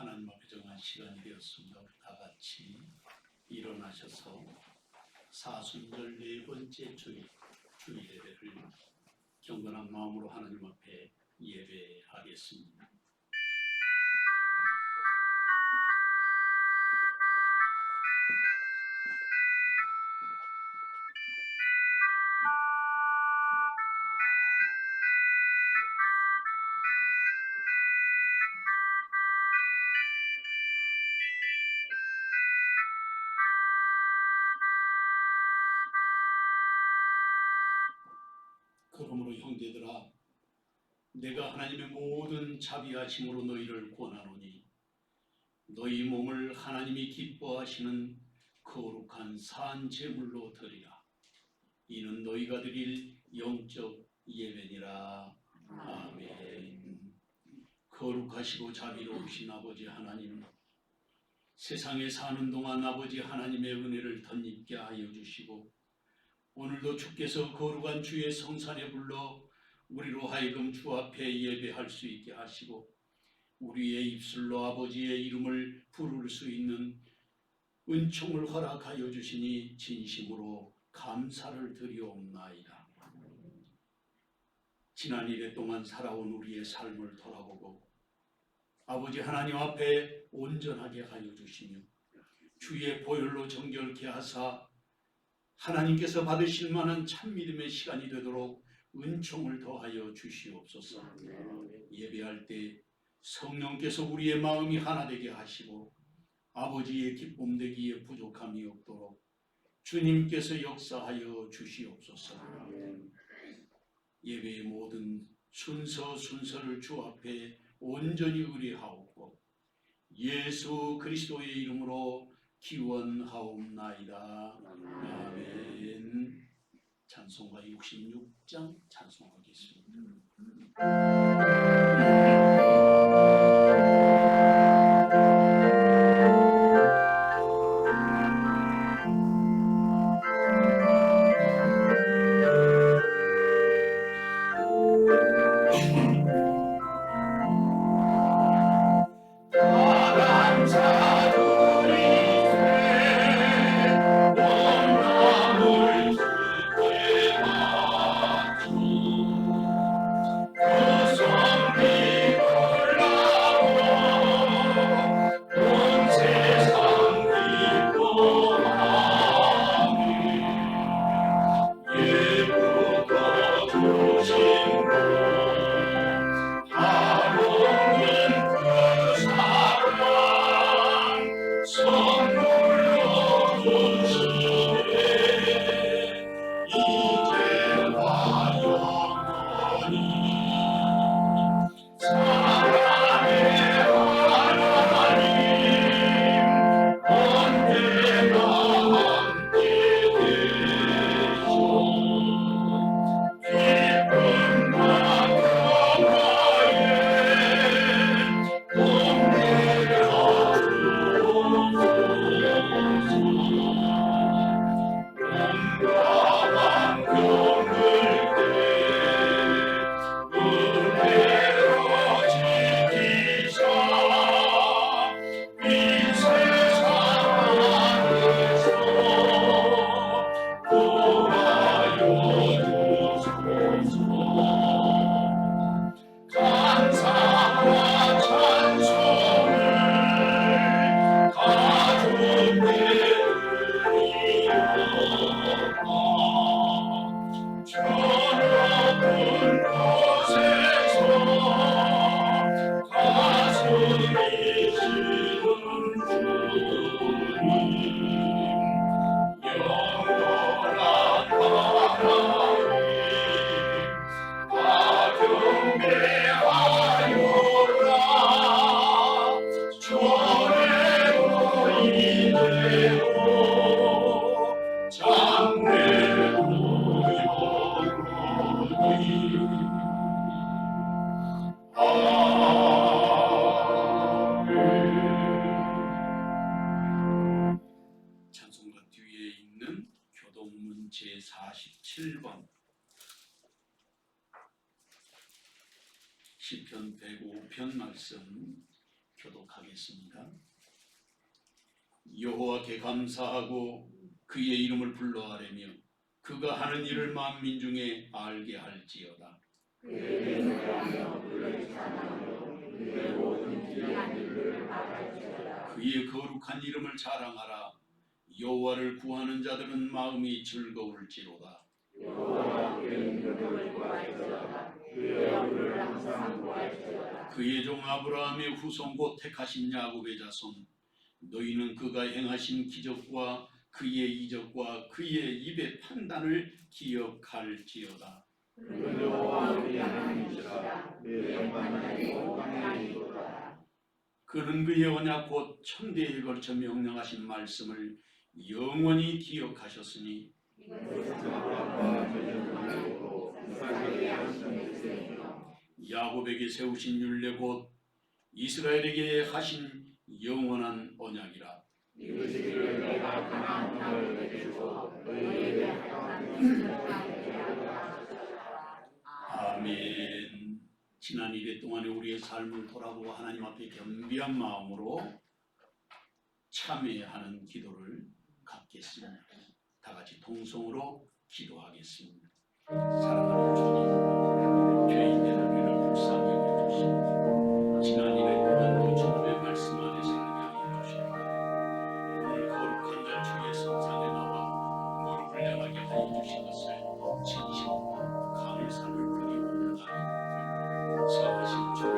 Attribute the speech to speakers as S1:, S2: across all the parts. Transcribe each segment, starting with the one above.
S1: 하나님 앞에 정한 시간이 되었습니다. 우리 다 같이 일어나셔서 사순절 네 번째 주일 예배를 경건한 마음으로 하나님 앞에 예배하겠습니다. 그러므로 형제들아, 내가 하나님의 모든 자비하심으로 너희를 권하노니 너희 몸을 하나님이 기뻐하시는 거룩한 산 제물로 드리라. 이는 너희가 드릴 영적 예배니라. 아멘. 거룩하시고 자비로우신 아버지 하나님, 세상에 사는 동안 아버지 하나님의 은혜를 덧입게 하여 주시고 오늘도 주께서 거룩한 주의 성산에 불러 우리로 하여금 주 앞에 예배할 수 있게 하시고 우리의 입술로 아버지의 이름을 부를 수 있는 은총을 허락하여 주시니 진심으로 감사를 드리옵나이다. 지난 일해 동안 살아온 우리의 삶을 돌아보고 아버지 하나님 앞에 온전하게 하여 주시며 주의 보혈로 정결케 하사 하나님께서 받으실 만한 참믿음의 시간이 되도록 은총을 더하여 주시옵소서. 예배할 때 성령께서 우리의 마음이 하나 되게 하시고 아버지의 기쁨 되기에 부족함이 없도록 주님께서 역사하여 주시옵소서. 예배의 모든 순서를 주 앞에 온전히 의뢰하옵고 예수 그리스도의 이름으로 기원하옵나이다. 아멘. 찬송가 66장 찬송하겠습니다. 찬송가 뒤에 있는 교동문 제47번 시편 105편 말씀 교독하겠습니다. 여호와께 감사하고 그의 이름을 불러 아뢰며 그가 하는 일을 만민 중에 알게 할지어다.
S2: 그의 인내하며 그를 찬양하며 그의 모든 귀한 일들을 말할지어다.
S1: 그의 거룩한 이름을 자랑하라. 여호와를 구하는 자들은 마음이 즐거울지로다.
S2: 여호와가 그의 이름을 구할지어다. 그의 얼굴을 항상 구할지어다.
S1: 그의 종 아브라함의 후손 곧 택하신 야곱의 자손, 너희는 그가 행하신 기적과 그의 이적과 그의 입의 판단을 기억할지어다.
S2: 그는 여호와 우리 하나님이시라. 그의 만난이 온 하나님이로다.
S1: 그는 그의 언약 곧 천대에 걸쳐 명령하신 말씀을 영원히 기억하셨으니
S2: 이것은 아브라함과 저녁으로 이스라엘의 양심의 뜻이며
S1: 야곱에게 세우신 율례 곧 이스라엘에게 하신 영원한 언약이라.
S2: 이르시기를 내가 강한 땅을 내주고 너희에게 하여간 것을 하게 하리라.
S1: 아멘. 지난 1회 동안에 우리의 삶을 돌아보고 하나님 앞에 겸비한 마음으로 참회하는 기도를 갖겠습니다. 다 같이 동성으로 기도하겠습니다. 사랑하는 주님, 죄인된 우리를 불쌍히 여겨주시고 지난 1회 동안도 주님의 말씀 안에 살게 하여 주시고 오늘 거룩한 날 주의 성상에 나와 무릎을 향하게 하여 주신 것을 진심으로 감사를 드리옵나이다. 사하신 주를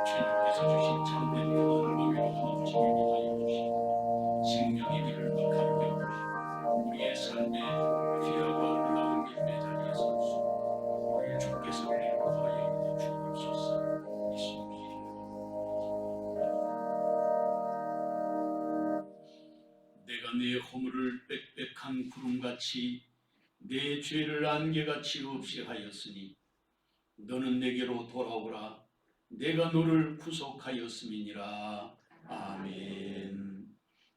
S1: 주님께서 주신 참된 평안을 위로하는 주님이 하여 주시고 생명의 길을 막하게 하시고 우리의 삶에 귀하고 아름다운 길의 자리에 서서 우리 주께서 우리를 구하여 주옵소서. 예수님 이름으로. 내가 내 허물을 빽빽한 구름같이 내 죄를 안개같이 없이 하였으니 너는 내게로 돌아오라. 내가 너를 구속하였음이니라. 아멘.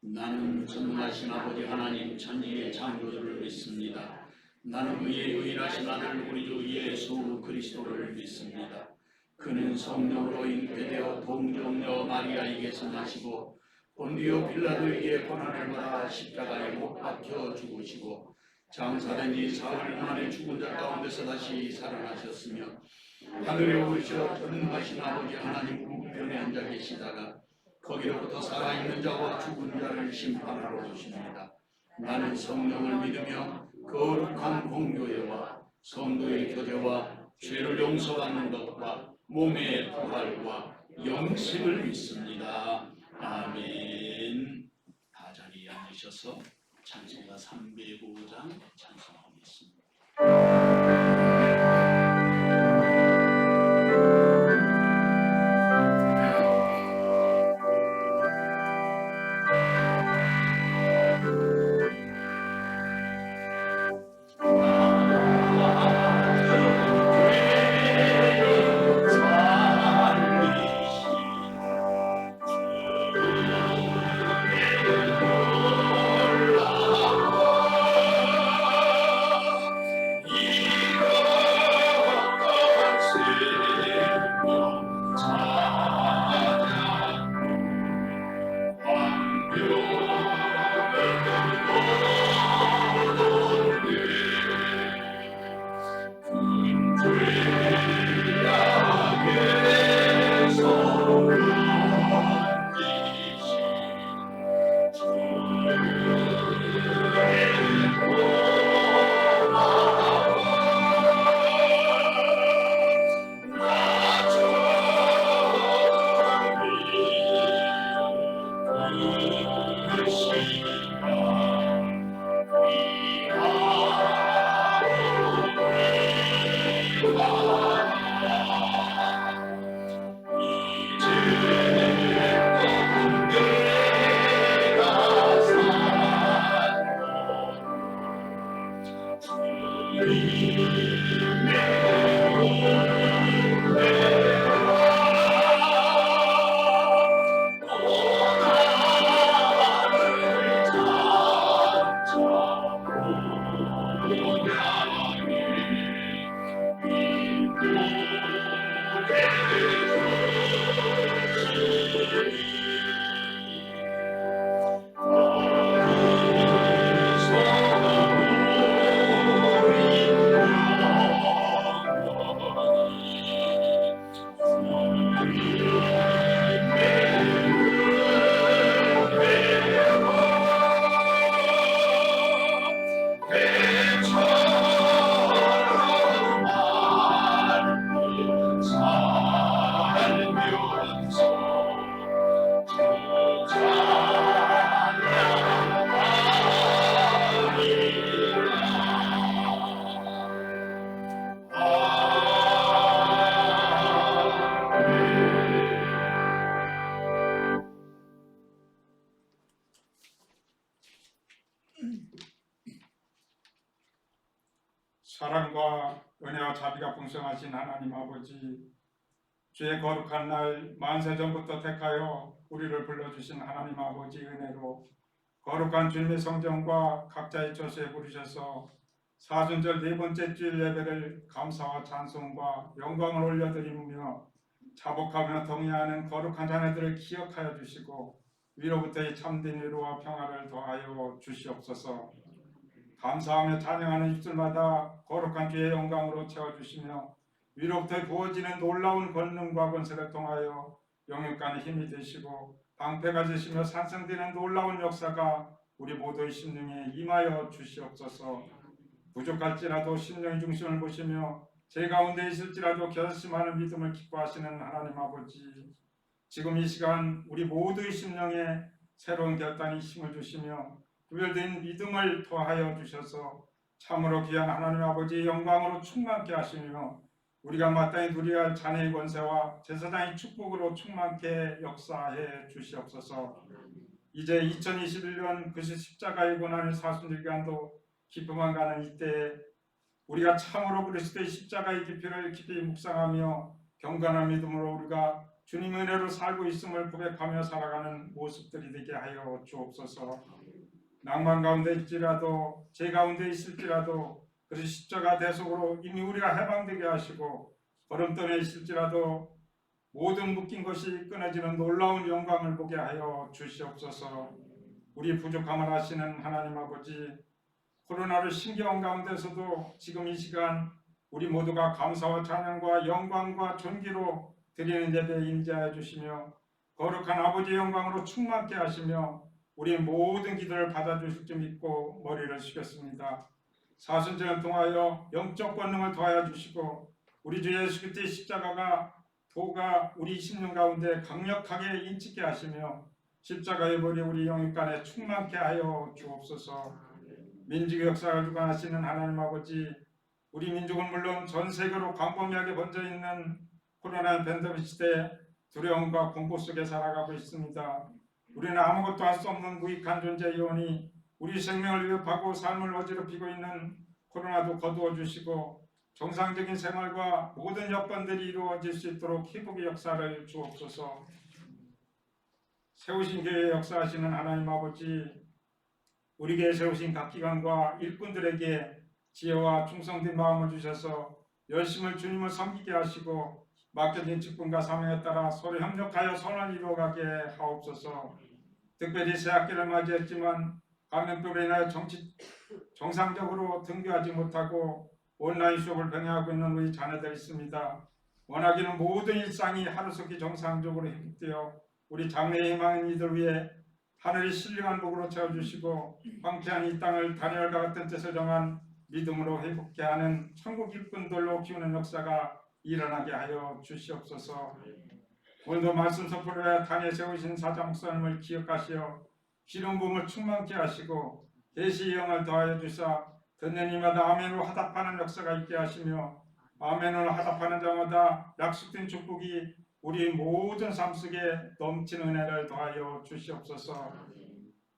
S1: 나는 전능하신 아버지 하나님 천지의 창조주를 믿습니다. 나는 그의 유일하신 아들 우리 주 예수 그리스도를 믿습니다. 그는 성령으로 잉태되어 동정녀 마리아에게서 나시고 본디오 빌라도에게 고난을 받아 십자가에 못 박혀 죽으시고 장사된 지 사흘 만에 죽은 자 가운데서 다시 살아나셨으며 하늘에 오르셔 전능하신 아버지 하나님 우편에 앉아 계시다가 거기로부터 살아있는 자와 죽은 자를 심판하러 오십니다. 나는 성령을 믿으며 거룩한 공교회와 성도의 교제와 죄를 용서받는 것과 몸의 부활과 영생을 믿습니다. 아멘. 다 자리에 앉으셔서 찬송가 305장 찬송하겠습니다.
S3: 사랑과 은혜와 자비가 풍성하신 하나님 아버지, 주의 거룩한 날 만세 전부터 택하여 우리를 불러주신 하나님 아버지 은혜로 거룩한 주님의 성전과 각자의 처소에 부르셔서 사순절 네 번째 주일 예배를 감사와 찬송과 영광을 올려드리며 자복하며 동의하는 거룩한 자녀들을 기억하여 주시고 위로부터의 참된 위로와 평화를 더하여 주시옵소서. 감사하며 찬양하는 입술마다 거룩한 주의 영광으로 채워주시며 위로부터 부어지는 놀라운 권능과 권세를 통하여 영육간의 힘이 되시고 방패가 되시며 산성되는 놀라운 역사가 우리 모두의 심령에 임하여 주시옵소서. 부족할지라도 심령의 중심을 보시며 제 가운데 있을지라도 결심하는 믿음을 기뻐하시는 하나님 아버지, 지금 이 시간 우리 모두의 심령에 새로운 결단의 힘을 주시며 구별된 믿음을 더하여 주셔서 참으로 귀한 하나님 아버지의 영광으로 충만케 하시며 우리가 마땅히 누려야 할 자녀의 권세와 제사장의 축복으로 충만케 역사해 주시옵소서. 이제 2021년 그리스도 십자가의 고난의 사순절기간도 기쁨만 가는 이때에 우리가 참으로 그리스도의 십자가의 깊이를 깊이 묵상하며 경건한 믿음으로 우리가 주님의 은혜로 살고 있음을 고백하며 살아가는 모습들이 되게 하여 주옵소서. 낭만 가운데 있지라도 제 가운데 있을지라도 그 십자가 대속으로 이미 우리가 해방되게 하시고 걸음돌에 있을지라도 모든 묶인 것이 끊어지는 놀라운 영광을 보게 하여 주시옵소서. 우리 부족함을 아시는 하나님 아버지, 코로나를 신경 가운데서도 지금 이 시간 우리 모두가 감사와 찬양과 영광과 존귀로 드리는 예배에 임재하여 주시며 거룩한 아버지의 영광으로 충만케 하시며 우리 모든 기도를 받아주실 줄 믿고 머리를 숙였습니다. 사순절을 통하여 영적 권능을 더하여 주시고 우리 주 예수 그리스도의 십자가가 도가 우리 심령 가운데 강력하게 인치게 하시며 십자가의 머리 우리 영육간에 충만케 하여 주옵소서. 민족의 역사를 주관하시는 하나님 아버지, 우리 민족은 물론 전 세계로 광범위하게 번져 있는 코로나 팬데믹 시대에 두려움과 공포 속에 살아가고 있습니다. 우리는 아무것도 할 수 없는 무익한 존재이오니 우리 생명을 위협하고 삶을 어지럽히고 있는 코로나도 거두어 주시고 정상적인 생활과 모든 여건들이 이루어질 수 있도록 회복의 역사를 주옵소서. 세우신 교회에 역사하시는 하나님 아버지, 우리에게 세우신 각 기관과 일꾼들에게 지혜와 충성된 마음을 주셔서 열심을 주님을 섬기게 하시고 맡겨진 직분과 사명에 따라 서로 협력하여 선을 이루어가게 하옵소서. 특별히 새학기를 맞이했지만 감염병으로 인하여 정상적으로 등교하지 못하고 온라인 수업을 병행하고 있는 우리 자녀들이 있습니다. 원하기는 모든 일상이 하루속히 정상적으로 회복되어 우리 장래의 희망인 이들 위해 하늘이 신령한 복으로 채워주시고 황폐한 이 땅을 다니엘과 같은 뜻을 정한 믿음으로 회복케 하는 천국 일꾼들로 키우는 역사가 일어나게 하여 주시옵소서. 오늘도 말씀 선포를 해 단에 세우신 사자 목사님을 기억하시어 기름 부음을 충만케 하시고 계시의 영을 더하여 주사 듣는 이마다 아멘으로 화답하는 역사가 있게 하시며 아멘으로 화답하는 자마다 약속된 축복이 우리 모든 삶 속에 넘치는 은혜를 더하여 주시옵소서.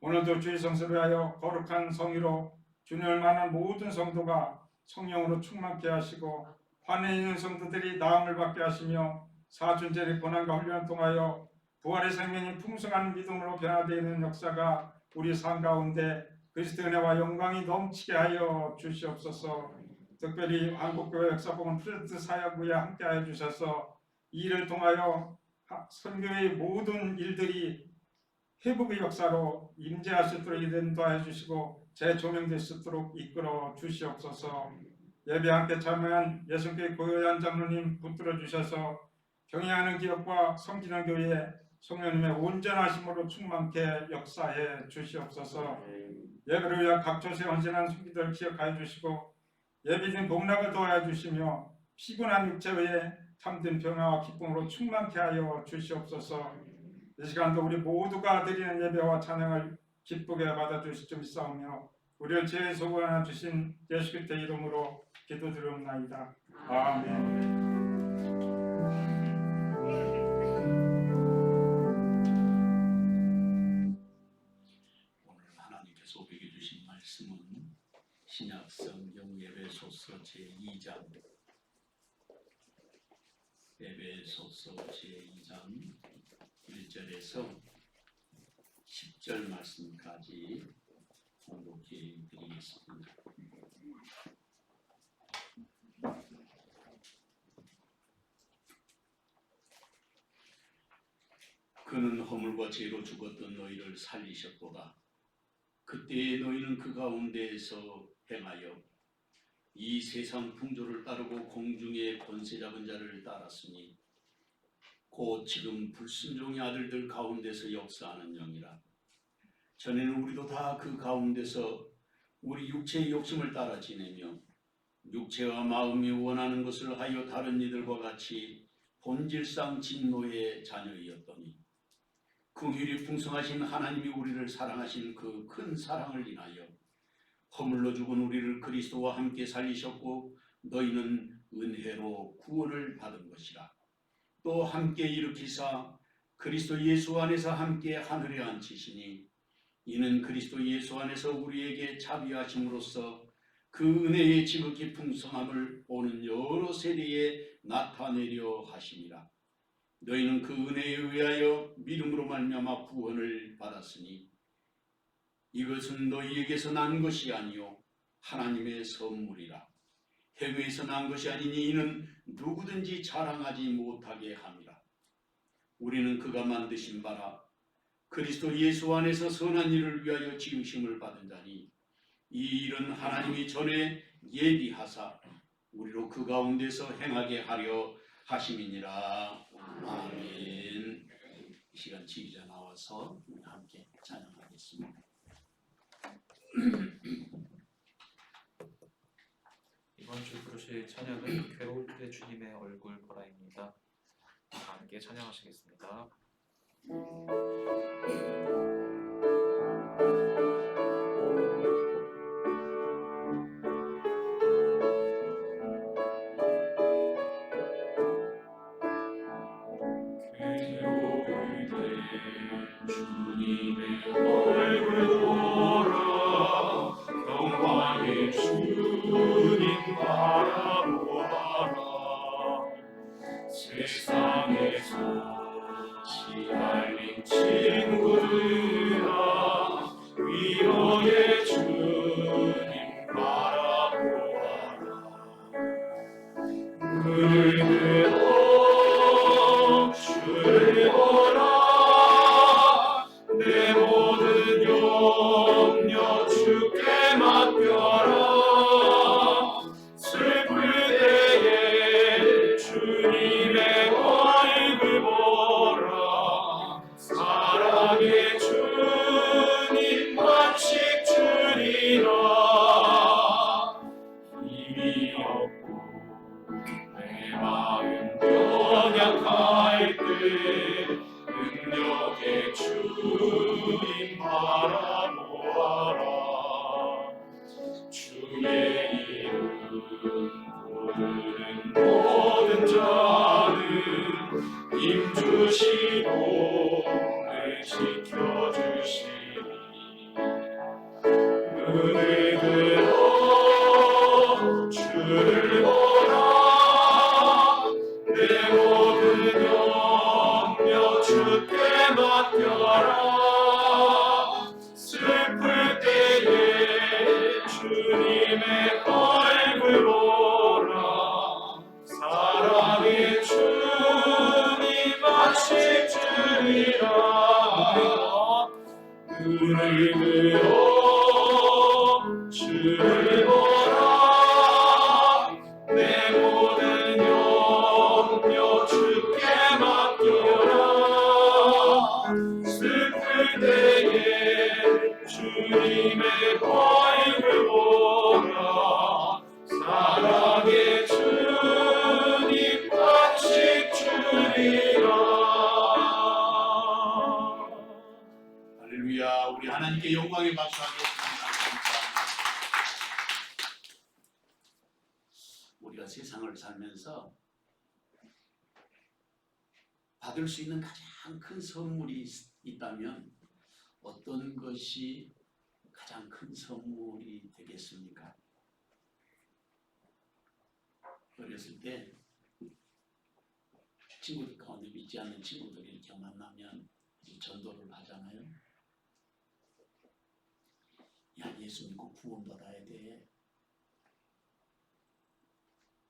S3: 오늘도 주의 성수를 위하여 거룩한 성의로 주님을 만난 모든 성도가 성령으로 충만케 하시고 환에 있는 성도들이 나음을 받게 하시며 사순절의 고난과 훈련을 통하여 부활의 생명이 풍성한 믿음으로 변화되는 역사가 우리 삶 가운데 그리스도의 은혜와 영광이 넘치게 하여 주시옵소서. 특별히 한국교회 역사복음 프로젝트 사역부에 함께하여 주셔서 이 일을 통하여 선교의 모든 일들이 회복의 역사로 임재하실 수 있도록 인도하여 주시고 재조명될 수 있도록 이끌어 주시옵소서. 예배 함께 참여한 예수교회 고요한 장로님 붙들어 주셔서 경영하는 기업과 섬기는 교회에 성령님의 온전하심으로 충만케 역사해 주시옵소서. 예배를 위한 각 처소에 헌신하는 손기들을 기억하여 주시고 예비된 복락을 도와여 주시며 피곤한 육체 외에 참된 평화와 기쁨으로 충만케 하여 주시옵소서. 이 시간도 우리 모두가 드리는 예배와 찬양을 기쁘게 받아주실 줄 믿사오며 우리를 죄의 소구하여 주신 예수 그리스도의 이름으로 기도드리옵나이다. 아멘.
S1: 오늘 하나님께서 우리에게 주신 말씀은 신약 성경 예배 소설 에베소서 제2장 에베소서 제2장 1절에서 10절 말씀까지 공독해 드리겠습니다. 그는 허물과 죄로 죽었던 너희를 살리셨도다. 그때에 너희는 그 가운데에서 행하여 이 세상 풍조를 따르고 공중의 권세 잡은 자를 따랐으니 곧 지금 불순종의 아들들 가운데서 역사하는 영이라. 전에는 우리도 다 그 가운데서 우리 육체의 욕심을 따라 지내며 육체와 마음이 원하는 것을 하여 다른 이들과 같이 본질상 진노의 자녀이었더니 긍휼이 풍성하신 하나님이 우리를 사랑하신 그 큰 사랑을 인하여 허물로 죽은 우리를 그리스도와 함께 살리셨고 너희는 은혜로 구원을 받은 것이라. 또 함께 일으키사 그리스도 예수 안에서 함께 하늘에 앉히시니 이는 그리스도 예수 안에서 우리에게 자비하심으로써 그 은혜의 지극히 풍성함을 오는 여러 세대에 나타내려 하심이라. 너희는 그 은혜에 의하여 믿음으로 말미암아 구원을 받았으니 이것은 너희에게서 난 것이 아니요 하나님의 선물이라. 해외에서 난 것이 아니니 이는 누구든지 자랑하지 못하게 함이라. 우리는 그가 만드신 바라 그리스도 예수 안에서 선한 일을 위하여 지으심을 받은 자니 이 일은 하나님이 전에 예비하사 우리로 그 가운데서 행하게 하려 하심이니라. 아멘. 이 시간 지휘자 나와서 함께 찬양하겠습니다.
S4: 이번 주 부르실 찬양은 괴로울 때 주님의 얼굴 보라입니다. 함께 찬양하시겠습니다.
S1: 주님의 얼굴 보라 영광의 주님 바라보아라. 세상에서 시달린 친구들아 위로의 주님 바라보아라. 물들어 주를 보라 내 모든 염려 주께 맡겨라. 슬플 때에 주님의 얼굴 보라. 사랑의 주님 안식 주리라. 힘이 없고 내 마음 연약할 때 능력의 주님 바라보아라. 주의 이름 부르는 모든 자는 힘 주시고 늘 지켜주시니 눈을 들어 주를 보라. 내 모든 염려 주께 맡겨라. 슬플 때에 주님의 얼굴 보라. 사랑의 주님 안식 주리라. 눈을 들어 주를 보라. 내 모든 염려 주께 맡겨라. 슬플 때에 주님의 얼굴 보라. 사랑의 주님 안식 주리라. 할렐루야. 우리 하나님께 영광의 박수하겠습니다. 우리가 세상을 살면서 받을 수 있는 가장 큰 선물이 있다면 어떤 것이 가장 큰 선물이 되겠습니까? 어렸을 때 친구들 가운데 믿지 않는 친구들이 이렇게 만나면 이제 전도를 하잖아요. 야, 예수 믿고 구원받아야 돼.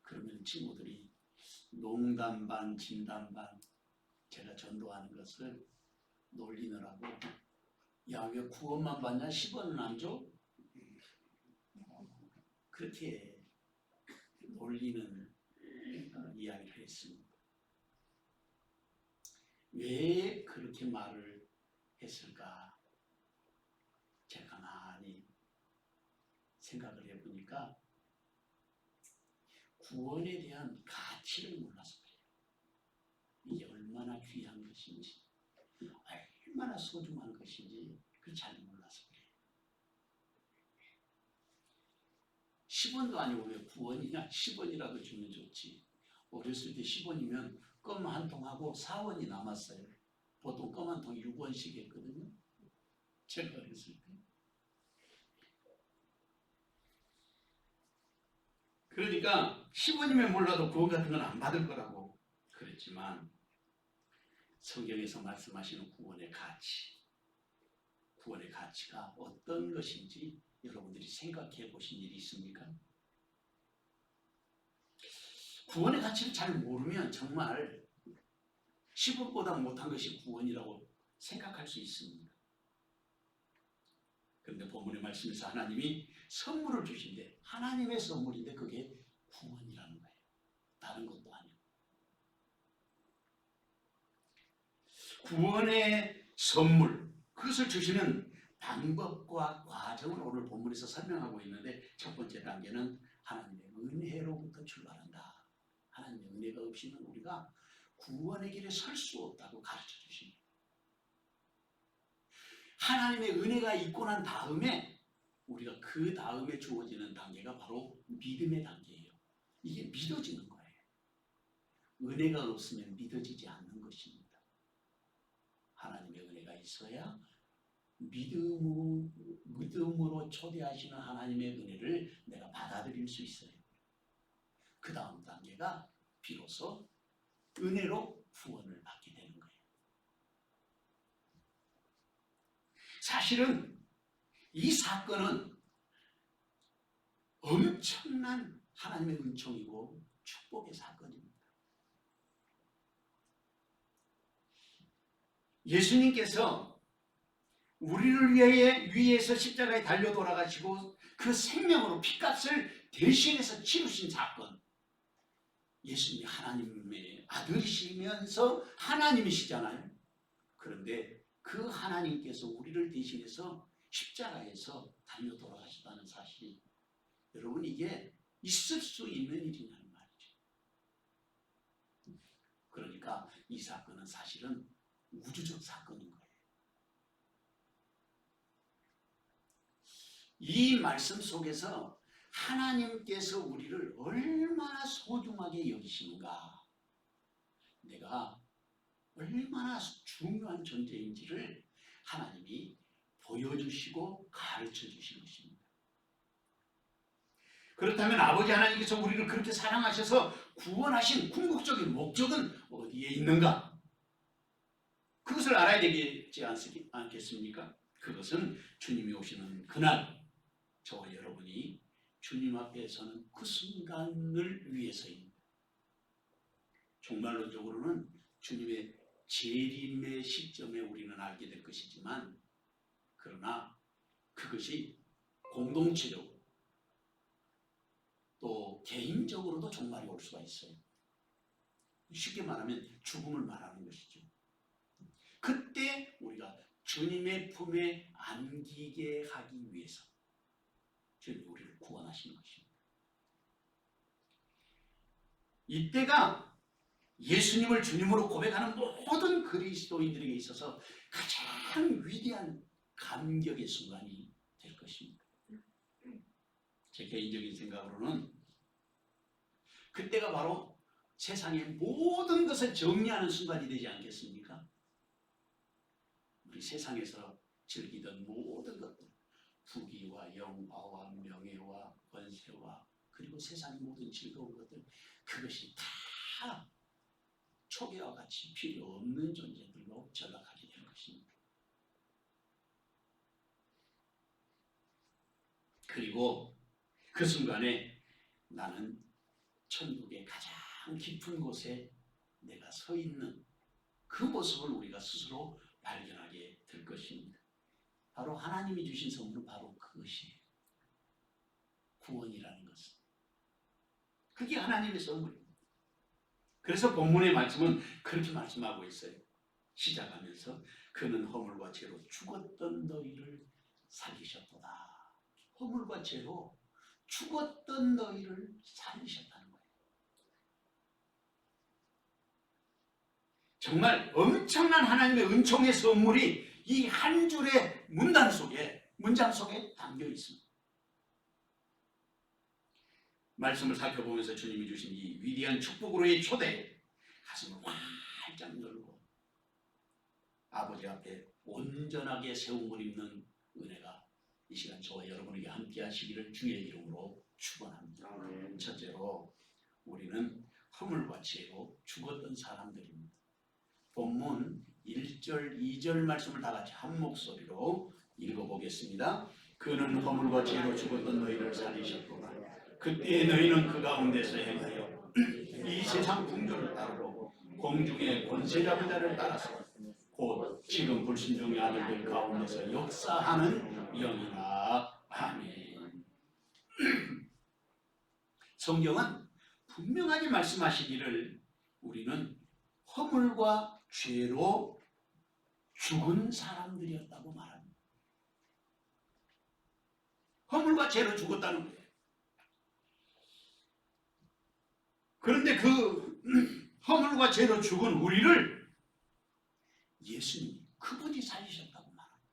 S1: 그러면 친구들이 농담 반 진담 반 제가 전도하는 것을 놀리느라고 야, 왜 구원만 받냐? 10원은 안 줘? 그렇게 놀리는 이야기를 했습니다. 왜 그렇게 말을 했을까? 제가 가만히 생각을 해보니까 구원에 대한 가치를 몰라서 그래요. 이게 얼마나 귀한 것인지, 얼마나 소중한 것인지 그걸 잘 몰라서 그래요. 10원도 아니고 왜 9원이냐? 10원이라도 주면 좋지. 어렸을 때 10원이면 껌 한 통하고 4원이 남았어요. 보통 껌 한 통 6원씩 했거든요. 제가 어렸을 때. 그러니까 10원이면 몰라도 구원 같은 건 안 받을 거라고 그랬지만 성경에서 말씀하시는 구원의 가치, 구원의 가치가 어떤 것인지 여러분들이 생각해 보신 일이 있습니까? 구원의 가치를 잘 모르면 정말 10원보다 못한 것이 구원이라고 생각할 수 있습니다. 그런데 본문의 말씀에서 하나님이 선물을 주신대. 하나님의 선물인데 그게 구원이라는 거예요. 다른 것도 아니고. 구원의 선물, 그것을 주시는 방법과 과정을 오늘 본문에서 설명하고 있는데 첫 번째 단계는 하나님의 은혜로부터 출발한다. 하나님의 은혜가 없이는 우리가 구원의 길에 설 수 없다고 가르쳐 주십니다. 하나님의 은혜가 있고 난 다음에 우리가 그 다음에 주어지는 단계가 바로 믿음의 단계예요. 이게 믿어지는 거예요. 은혜가 없으면 믿어지지 않는 것입니다. 하나님의 은혜가 있어야 믿음으로 초대하시는 하나님의 은혜를 내가 받아들일 수 있어요. 그 다음 단계가 비로소 은혜로 구원을 받게 되는 거예요. 사실은 이 사건은 엄청난 하나님의 은총이고 축복의 사건입니다. 예수님께서 우리를 위해서 십자가에 달려 돌아가시고 그 생명으로 피값을 대신해서 치르신 사건. 예수님이 하나님의 아들이시면서 하나님이시잖아요. 그런데 그 하나님께서 우리를 대신해서 십자가에서 달려 돌아가셨다는 사실이 여러분 이게 있을 수 있는 일이냐는 말이죠. 그러니까 이 사건은 사실은 우주적 사건인 거예요. 이 말씀 속에서 하나님께서 우리를 얼마나 소중하게 여기시는가, 내가 얼마나 중요한 존재인지를 하나님이 보여주시고 가르쳐 주신 것입니다. 그렇다면 아버지 하나님께서 우리를 그렇게 사랑하셔서 구원하신 궁극적인 목적은 어디에 있는가? 그것을 알아야 되지 않겠습니까? 그것은 주님이 오시는 그날 저와 여러분이 주님 앞에 서는 그 순간을 위해서입니다. 종말론적으로는 주님의 재림의 시점에 우리는 알게 될 것이지만 그러나 그것이 공동체적으로 또 개인적으로도 종말이 올 수가 있어요. 쉽게 말하면 죽음을 말하는 것이죠. 그때 우리가 주님의 품에 안기게 하기 위해서 주님이 우리를 구원하시는 것입니다. 이때가 예수님을 주님으로 고백하는 모든 그리스도인들에게 있어서 가장 위대한 감격의 순간이 될 것입니다. 제 개인적인 생각으로는 그때가 바로 세상의 모든 것을 정리하는 순간이 되지 않겠습니까? 우리 세상에서 즐기던 모든 것들, 부귀와 영화와 명예와 권세와 그리고 그리고 세상의 모든 즐거운 것들, 그것이 다 초계와 같이 필요 없는 존재들로 전락하게 될 것입니다. 그리고 그 순간에 나는 천국의 가장 깊은 곳에 내가 서 있는 그 모습을 우리가 스스로 발견하게 될 것입니다. 바로 하나님이 주신 선물은 바로 그것이에요. 구원이라는 것은. 그게 하나님의 선물입니다. 그래서 본문의 말씀은 그렇게 말씀하고 있어요. 시작하면서 그는 허물과 죄로 죽었던 너희를 살리셨도다. 허물과 죄로 죽었던 너희를 살리셨다는 거예요. 정말 엄청난 하나님의 은총의 선물이 이 한 줄의 문장 속에 담겨 있습니다. 말씀을 살펴보면서 주님이 주신 이 위대한 축복으로의 초대에 가슴을 활짝 열고 아버지 앞에 온전하게 세움을 입는 은혜가 이 시간 저와 여러분에게 함께 하시기를 주의 이름으로 축원합니다. 첫째로 우리는 허물과 죄로 죽었던 사람들입니다. 본문 1절, 2절 말씀을 다 같이 한 목소리로 읽어보겠습니다. 그는 허물과 죄로 죽었던 너희를 살리셨구나. 그때 너희는 그 가운데서 행하여 이 세상 풍조를 따르고 공중의 권세 잡은 자를 따라서 곧 지금 불순종의 아들들 가운데서 역사하는 영이라. 아멘. 성경은 분명하게 말씀하시기를 우리는 허물과 죄로 죽은 사람들이었다고 말합니다. 허물과 죄로 죽었다는 거예요. 그런데 그 허물과 죄로 죽은 우리를 예수님, 그분이 살리셨다고 말합니다.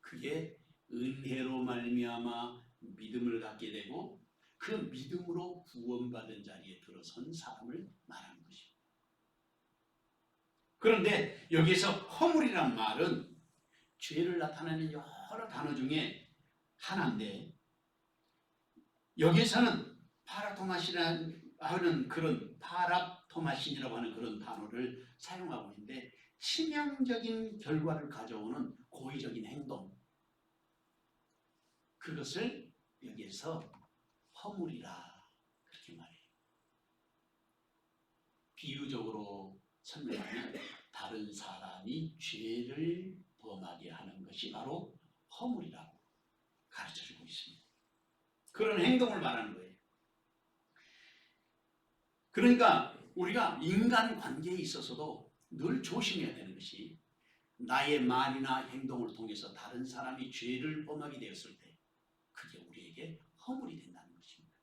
S1: 그게 은혜로 말미암아 믿음을 갖게 되고 그 믿음으로 구원받은 자리에 들어선 사람을 말하는 것입니다. 그런데 여기서 허물이란 말은 죄를 나타내는 여러 단어 중에 하나인데 여기서는 파라토마신이라고 하는 그런 단어를 사용하고 있는데 치명적인 결과를 가져오는 고의적인 행동, 그것을 여기에서 허물이라 그렇게 말해요. 비유적으로 설명하면 다른 사람이 죄를 범하게 하는 것이 바로 허물이라고 가르쳐주고 있습니다. 그런 행동을 말하는 거예요. 그러니까 우리가 인간관계에 있어서도 늘 조심해야 되는 것이 나의 말이나 행동을 통해서 다른 사람이 죄를 범하게 되었을 때 그게 우리에게 허물이 된다는 것입니다.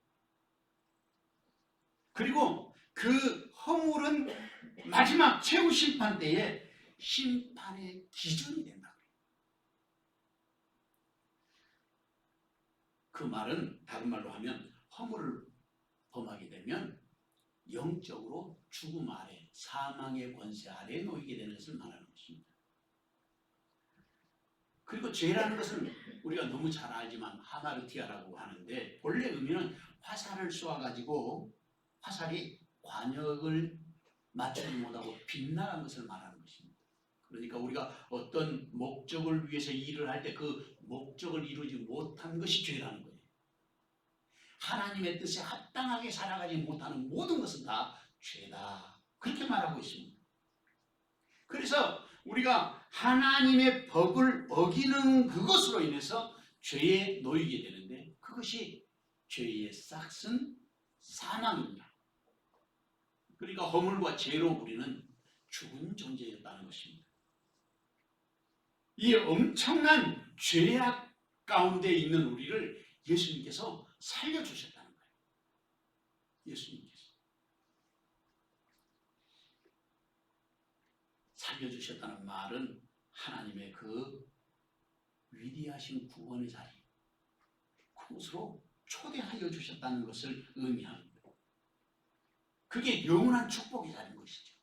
S1: 그리고 그 허물은 마지막 최후 심판 때에 심판의 기준이 된다. 그 말은 다른 말로 하면 허물을 범하게 되면 영적으로 죽음 아래, 사망의 권세 아래에 놓이게 되는 것을 말하는 것입니다. 그리고 죄라는 것은 우리가 너무 잘 알지만 하마르티아라고 하는데 본래 의미는 화살을 쏘아가지고 화살이 관역을 맞추지 못하고 빗나간 것을 말하는 것입니다. 그러니까 우리가 어떤 목적을 위해서 일을 할 때 그 목적을 이루지 못한 것이 죄라는 거예요. 하나님의 뜻에 합당하게 살아가지 못하는 모든 것은 다 죄다. 그렇게 말하고 있습니다. 그래서 우리가 하나님의 법을 어기는 그것으로 인해서 죄에 놓이게 되는데 그것이 죄의 싹은 사망입니다. 그러니까 허물과 죄로 우리는 죽은 존재였다는 것입니다. 이 엄청난 죄악 가운데 있는 우리를 예수님께서 살려주셨다는 거예요. 예수님께서 살려주셨다는 말은 하나님의 그 위대하신 구원의 자리, 그곳으로 초대하여 주셨다는 것을 의미합니다. 그게 영원한 축복의 자리인 것이죠.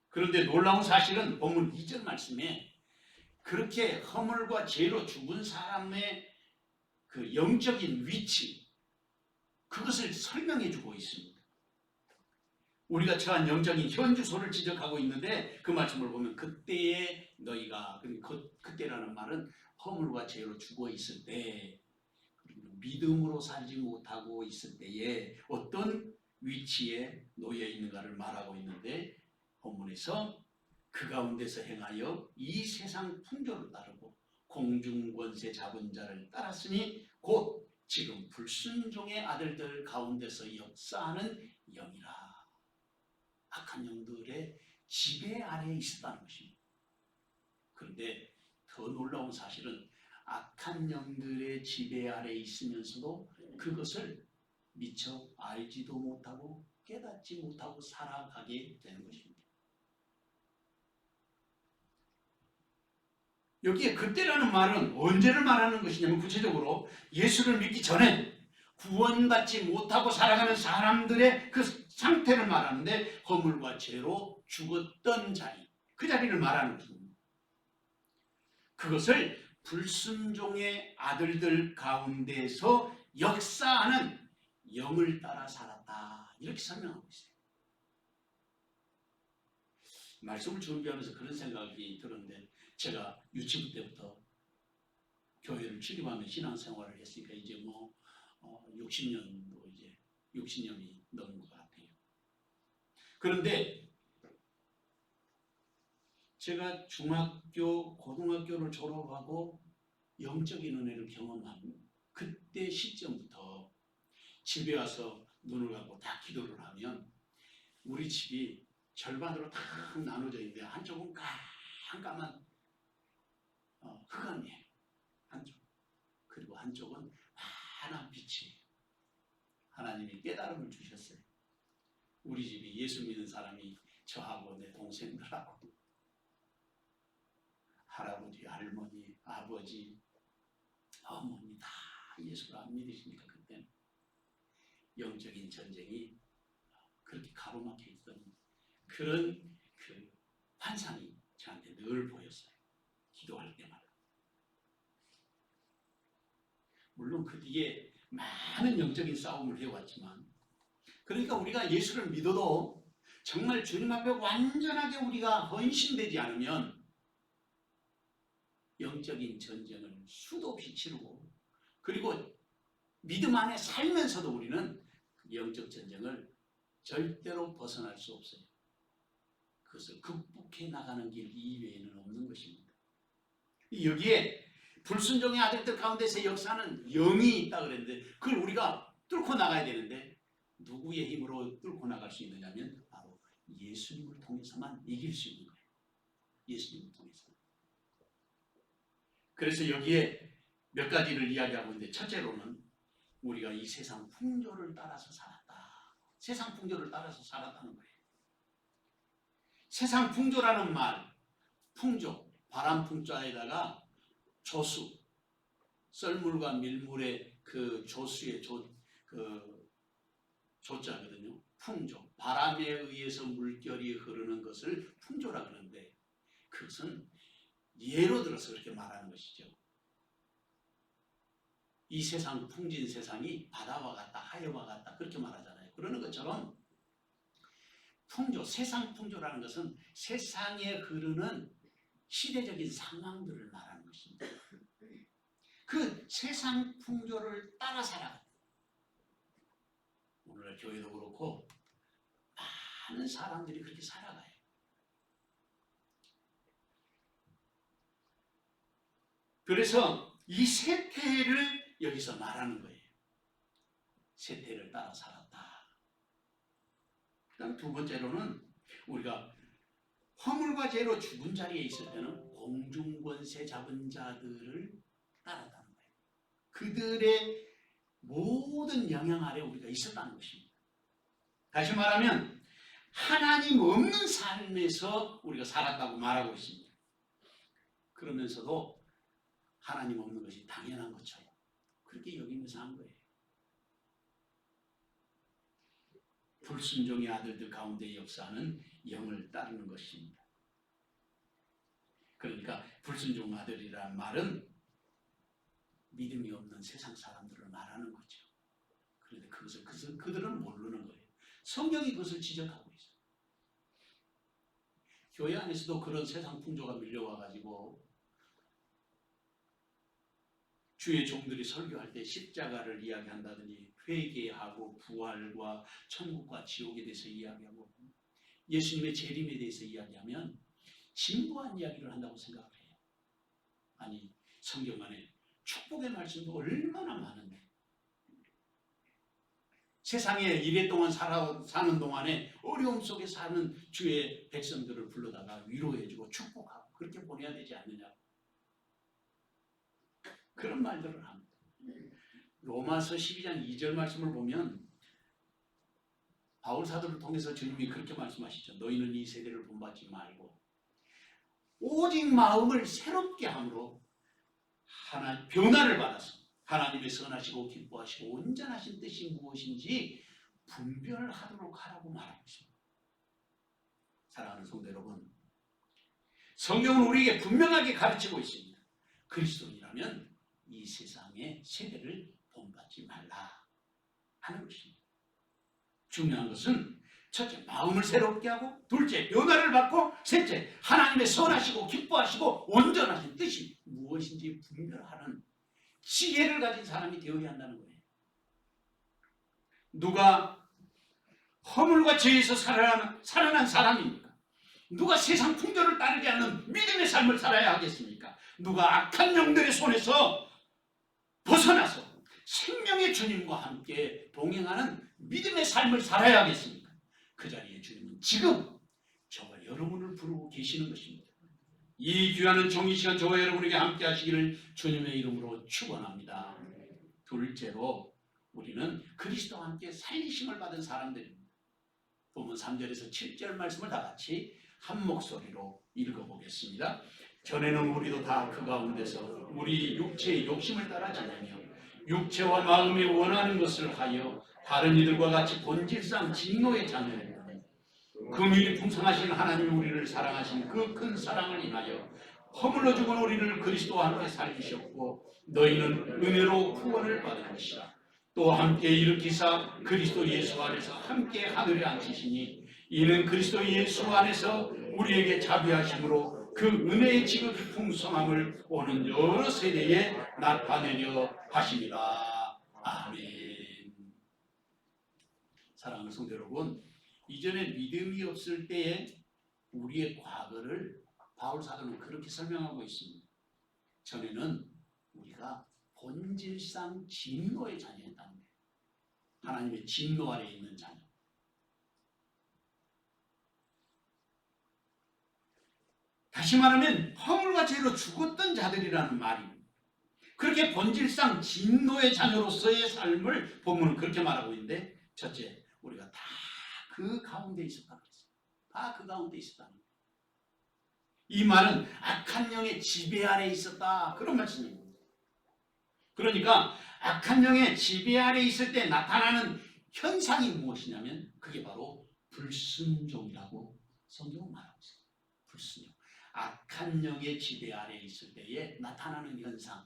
S1: 그런데 놀라운 사실은 본문 2절 말씀에 그렇게 허물과 죄로 죽은 사람의 그 영적인 위치, 그것을 설명해 주고 있습니다. 우리가 처한 영적인 현주소를 지적하고 있는데 그 말씀을 보면 그때에 너희가 그때라는 말은 허물과 죄로 죽어 있을 때 믿음으로 살지 못하고 있을 때에 어떤 위치에 놓여 있는가를 말하고 있는데 본문에서 그 가운데서 행하여 이 세상 풍조를 따르고 공중권세 잡은 자를 따랐으니 곧 지금 불순종의 아들들 가운데서 역사하는 영이라. 악한 영들의 지배 아래에 있었다는 것입니다. 그런데 더 놀라운 사실은 악한 영들의 지배 아래에 있으면서도 그것을 미처 알지도 못하고 깨닫지 못하고 살아가게 되는 것입니다. 여기에 그때라는 말은 언제를 말하는 것이냐면 구체적으로 예수를 믿기 전에 구원받지 못하고 살아가는 사람들의 그 상태를 말하는데 허물과 죄로 죽었던 자리, 그 자리를 말하는 것입니다. 그것을 불순종의 아들들 가운데서 역사하는 영을 따라 살았다, 이렇게 설명하고 있어요. 말씀을 준비하면서 그런 생각이 들었는데 제가 유치부 때부터 교회를 출입하며 신앙생활을 했으니까 이제 60년도 이제 60년이 넘은 것 같아요. 그런데 제가 중학교, 고등학교를 졸업하고 영적인 은혜를 경험한 그때 시점부터 집에 와서 눈을 감고 다 기도를 하면 우리 집이 절반으로 다 나눠져 있는데 한쪽은 깜깜한 흑암이에요. 한쪽. 그리고 한쪽은 환한 빛이. 하나님이 깨달음을 주셨어요. 우리 집이 예수 믿는 사람이 저하고 내 동생들하고 할아버지, 할머니, 아버지, 어머니 다 예수를 안 믿으시니까 그때는 영적인 전쟁이 그렇게 가로막혀 있던 그런 그 환상이 저한테 늘 보였어요. 기도할 때마다. 물론 그 뒤에 많은 영적인 싸움을 해왔지만 그러니까 우리가 예수를 믿어도 정말 주님 앞에 완전하게 우리가 헌신되지 않으면 영적인 전쟁을 수도 없이 치르고 그리고 믿음 안에 살면서도 우리는 영적 전쟁을 절대로 벗어날 수 없어요. 그것을 극복해 나가는 길 이외에는 없는 것입니다. 여기에 불순종의 아들들 가운데서 역사하는 영이 있다 그랬는데 그걸 우리가 뚫고 나가야 되는데 누구의 힘으로 뚫고 나갈 수 있느냐면 바로 예수님을 통해서만 이길 수 있는 거예요. 예수님을 통해서. 그래서 여기에 몇 가지를 이야기하고 있는데 첫째로는 우리가 이 세상 풍조를 따라서 살았다. 세상 풍조를 따라서 살았다는 거예요. 세상 풍조라는 말, 풍조, 바람 풍자에다가 조수, 썰물과 밀물의 그 조수의 조자거든요. 풍조, 바람에 의해서 물결이 흐르는 것을 풍조라 그러는데 그것은 예로 들어서 그렇게 말하는 것이죠. 이 세상 풍진 세상이 바다와 같다, 하여와 같다 그렇게 말하잖아요. 그러는 것처럼 풍조, 세상 풍조라는 것은 세상에 흐르는 시대적인 상황들을 말하는 것입니다. 그 세상 풍조를 따라 살아가는 오늘날 교회도 그렇고 많은 사람들이 그렇게 살아가요. 그래서 이 세태를 여기서 말하는 거예요. 세태를 따라 살았다. 그다음 두 번째로는 우리가 허물과 죄로 죽은 자리에 있을 때는 공중권세 잡은 자들을 따랐다는 거예요. 그들의 모든 영향 아래 우리가 있었다는 것입니다. 다시 말하면 하나님 없는 삶에서 우리가 살았다고 말하고 있습니다. 그러면서도 하나님 없는 것이 당연한 것처럼 그렇게 여기면서 한 거예요. 불순종의 아들들 가운데 역사하는 영을 따르는 것입니다. 그러니까 불순종 아들이란 말은 믿음이 없는 세상 사람들을 말하는 거죠. 그런데 그것을 그들은 모르는 거예요. 성경이 그것을 지적하고 있어요. 교회 안에서도 그런 세상 풍조가 밀려와가지고 주의 종들이 설교할 때 십자가를 이야기한다든지 회개하고 부활과 천국과 지옥에 대해서 이야기하고 예수님의 재림에 대해서 이야기하면 진부한 이야기를 한다고 생각을 해요. 아니 성경 안에 축복의 말씀도 얼마나 많은데 세상에 이랫동안 사는 동안에 어려움 속에 사는 주의 백성들을 불러다가 위로해주고 축복하고 그렇게 보내야 되지 않느냐 그런 말들을 합니다. 로마서 12장 2절 말씀을 보면 바울 사도를 통해서 주님이 그렇게 말씀하시죠. 너희는 이 세대를 본받지 말고 오직 마음을 새롭게 함으로 변화를 받아서 하나님의 선하시고 기뻐하시고 온전하신 뜻이 무엇인지 분별을 하도록 하라고 말하고 있습니다. 사랑하는 성도 여러분, 성경은 우리에게 분명하게 가르치고 있습니다. 그리스도인이라면 이 세상의 세대를 본받지 말라 하는 것입니다. 중요한 것은 첫째, 마음을 새롭게 하고 둘째, 변화를 받고 셋째, 하나님의 선하시고 기뻐하시고 온전하신 뜻이 무엇인지 분별하는 지혜를 가진 사람이 되어야 한다는 거예요. 누가 허물과 죄에서 살아난 사람입니까? 누가 세상 풍조를 따르지 않는 믿음의 삶을 살아야 하겠습니까? 누가 악한 영들의 손에서 벗어나서 생명의 주님과 함께 동행하는 믿음의 삶을 살아야 하겠습니까? 그 자리에 주님은 지금 저와 여러분을 부르고 계시는 것입니다. 이 귀한 정의 시간 저와 여러분에게 함께 하시기를 주님의 이름으로 축원합니다. 둘째로 우리는 그리스도와 함께 살리심을 받은 사람들입니다. 본문 3절에서 7절 말씀을 다 같이 한 목소리로 읽어보겠습니다. 전에는 우리도 다 그 가운데서 우리 육체의 욕심을 따라 지내며 육체와 마음이 원하는 것을 하여 다른 이들과 같이 본질상 진노의 자녀였더니 긍휼이 풍성하신 하나님이 우리를 사랑하신 그 큰 사랑을 인하여 허물러 죽은 우리를 그리스도와 함께 살리셨고 너희는 은혜로 구원을 받은 것이라. 또 함께 일으키사 그리스도 예수 안에서 함께 하늘에 앉히시니 이는 그리스도 예수 안에서 우리에게 자비하심으로 그 은혜의 지극히 풍성함을 오는 여러 세대에 나타내려 하십니다. 아멘. 사랑하는 성도 여러분, 이전에 믿음이 없을 때에 우리의 과거를 바울 사도는 그렇게 설명하고 있습니다. 전에는 우리가 본질상 진노의 자녀였다는 거예요. 하나님의 진노 아래 있는 자녀. 다시 말하면 허물과 죄로 죽었던 자들이라는 말입니다. 그렇게 본질상 진노의 자녀로서의 삶을 본문은 그렇게 말하고 있는데 첫째, 우리가 다 그 가운데 있었다 그랬어요. 다 그 가운데 있었다는 거예요. 이 말은 악한 영의 지배 아래 있었다 그런 말씀입니다. 그러니까 악한 영의 지배 아래 있을 때 나타나는 현상이 무엇이냐면 그게 바로 불순종이라고 성경은 말하고 있어요. 불순종. 악한 영의 지배 아래 있을 때에 나타나는 현상,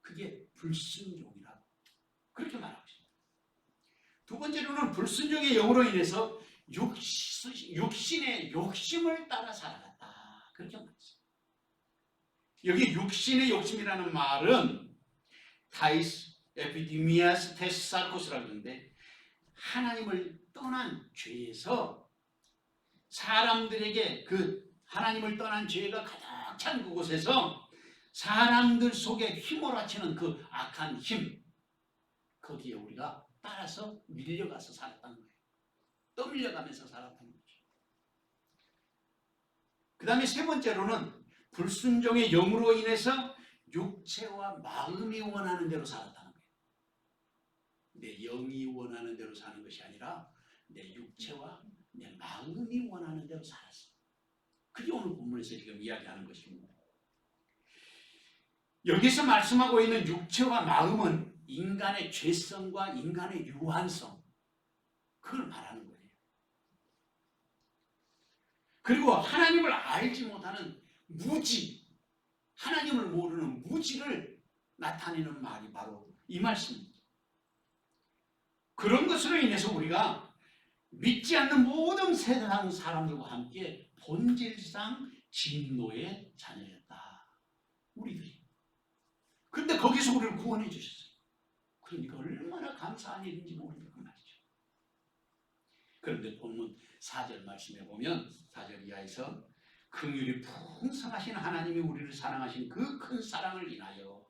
S1: 그게 불순종이라고 그렇게 말하고 있습니다. 두 번째로는 불순종의 영으로 인해서 육신의 욕심을 따라 살아갔다 그렇게 말했습니다. 여기 육신의 욕심이라는 말은 타이스 에피디미아스 테스사르코스라고 하는데 하나님을 떠난 죄에서 사람들에게 그 하나님을 떠난 죄가 가득 찬 그곳에서 사람들 속에 휘몰아치는 그 악한 힘, 거기에 우리가 따라서 밀려가서 살았다는 거예요. 떠밀려가면서 살았다는 거죠. 그 다음에 세 번째로는 불순종의 영으로 인해서 육체와 마음이 원하는 대로 살았다는 거예요. 내 영이 원하는 대로 사는 것이 아니라 내 육체와 내 마음이 원하는 대로 살았어. 그게 오늘 본문에서 지금 이야기하는 것입니다. 여기서 말씀하고 있는 육체와 마음은 인간의 죄성과 인간의 유한성, 그걸 말하는 거예요. 그리고 하나님을 알지 못하는 무지, 하나님을 모르는 무지를 나타내는 말이 바로 이 말씀입니다. 그런 것으로 인해서 우리가 믿지 않는 모든 세상 사람들과 함께 본질상 진노의 자녀였다. 우리들이. 근데 거기서 우리를 구원해 주셨어요. 그러니까 얼마나 감사한 일인지 모르는 그 말이죠. 그런데 본문 4절 말씀에 보면 4절 이하에서 긍휼이 풍성하신 하나님이 우리를 사랑하신 그 큰 사랑을 인하여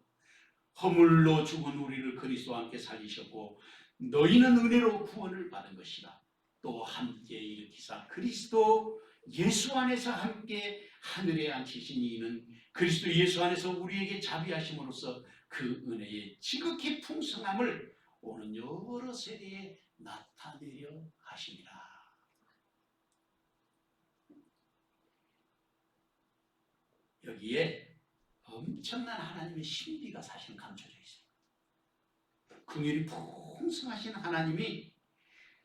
S1: 허물로 죽은 우리를 그리스도와 함께 살리셨고 너희는 은혜로 구원을 받은 것이라. 또 함께 일으키사 그리스도 예수 안에서 함께 하늘에 앉히신 이는 그리스도 예수 안에서 우리에게 자비하심으로써 그 은혜의 지극히 풍성함을 오는 여러 세대에 나타내려 하심이라. 여기에 엄청난 하나님의 신비가 사실 감춰져 있어요. 긍휼이 풍성하신 하나님이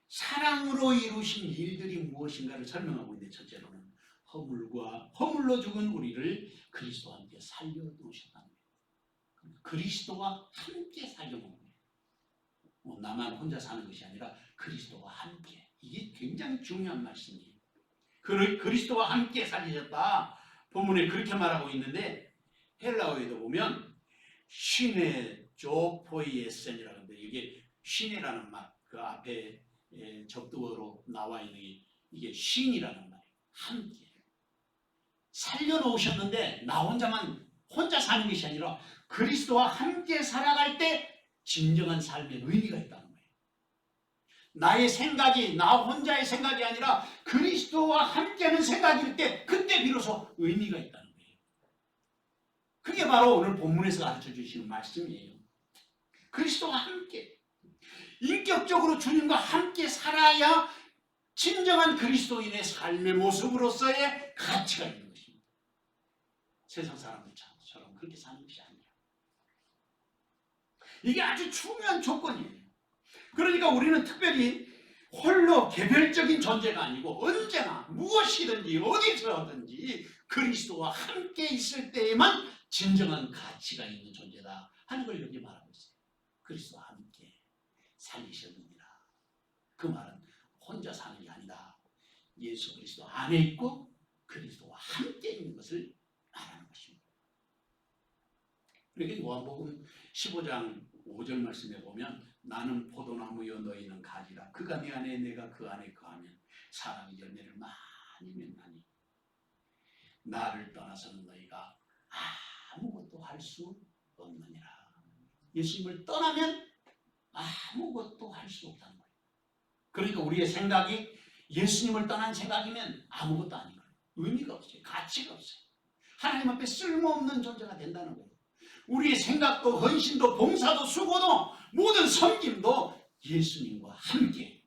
S1: 사랑으로 이루신 일들이 무엇인가를 설명하고 있는데, 첫째로는 허물로 죽은 우리를 그리스도와 함께 살려놓으셨다는 거예요. 그리스도와 함께 살려놓은 거예요. 나만 혼자 사는 것이 아니라 그리스도와 함께. 이게 굉장히 중요한 말씀이에요. 그리스도와 함께 살리셨다. 본문에 그렇게 말하고 있는데 헬라어에도 보면 시네 조포이에센이라고 하는데, 이게 시네라는 말, 그 앞에 접두어로 나와 있는 이게 신이라는 말이에요. 함께 살려놓으셨는데 나 혼자 사는 것이 아니라 그리스도와 함께 살아갈 때 진정한 삶의 의미가 있다는 거예요. 나의 생각이 나 혼자의 생각이 아니라 그리스도와 함께하는 생각일 때 그때 비로소 의미가 있다는 거예요. 그게 바로 오늘 본문에서 가르쳐 주시는 말씀이에요. 그리스도와 함께 인격적으로 주님과 함께 살아야 진정한 그리스도인의 삶의 모습으로서의 가치가 있는 것입니다. 세상 사람들처럼 그렇게 사는 것이 아니라 이게 아주 중요한 조건이에요. 그러니까 우리는 특별히 홀로 개별적인 존재가 아니고 언제나 무엇이든지 어디서든지 그리스도와 함께 있을 때에만 진정한 가치가 있는 존재다 하는 걸 여기 말하고 있어요. 그리스도와 함께 살리셨느니라. 그 말은 혼자 사는 게 아니다. 예수 그리스도 안에 있고 그리스도와 함께 있는 것을 말하는 것입니다. 그러니까 요한복음 15장 5절 말씀에 보면 나는 포도나무여 너희는 가지라. 그가 내 안에 내가 그 안에 거하면 사랑의 열매를 많이 맺나니 나를 떠나서는 너희가 아무것도 할 수 없느니라. 예수님을 떠나면 아무것도 할 수 없다는 거예요. 그러니까 우리의 생각이 예수님을 떠난 생각이면 아무것도 아닌 거예요. 의미가 없어요. 가치가 없어요. 하나님 앞에 쓸모없는 존재가 된다는 거예요. 우리의 생각도 헌신도 봉사도 수고도 모든 섬김도 예수님과 함께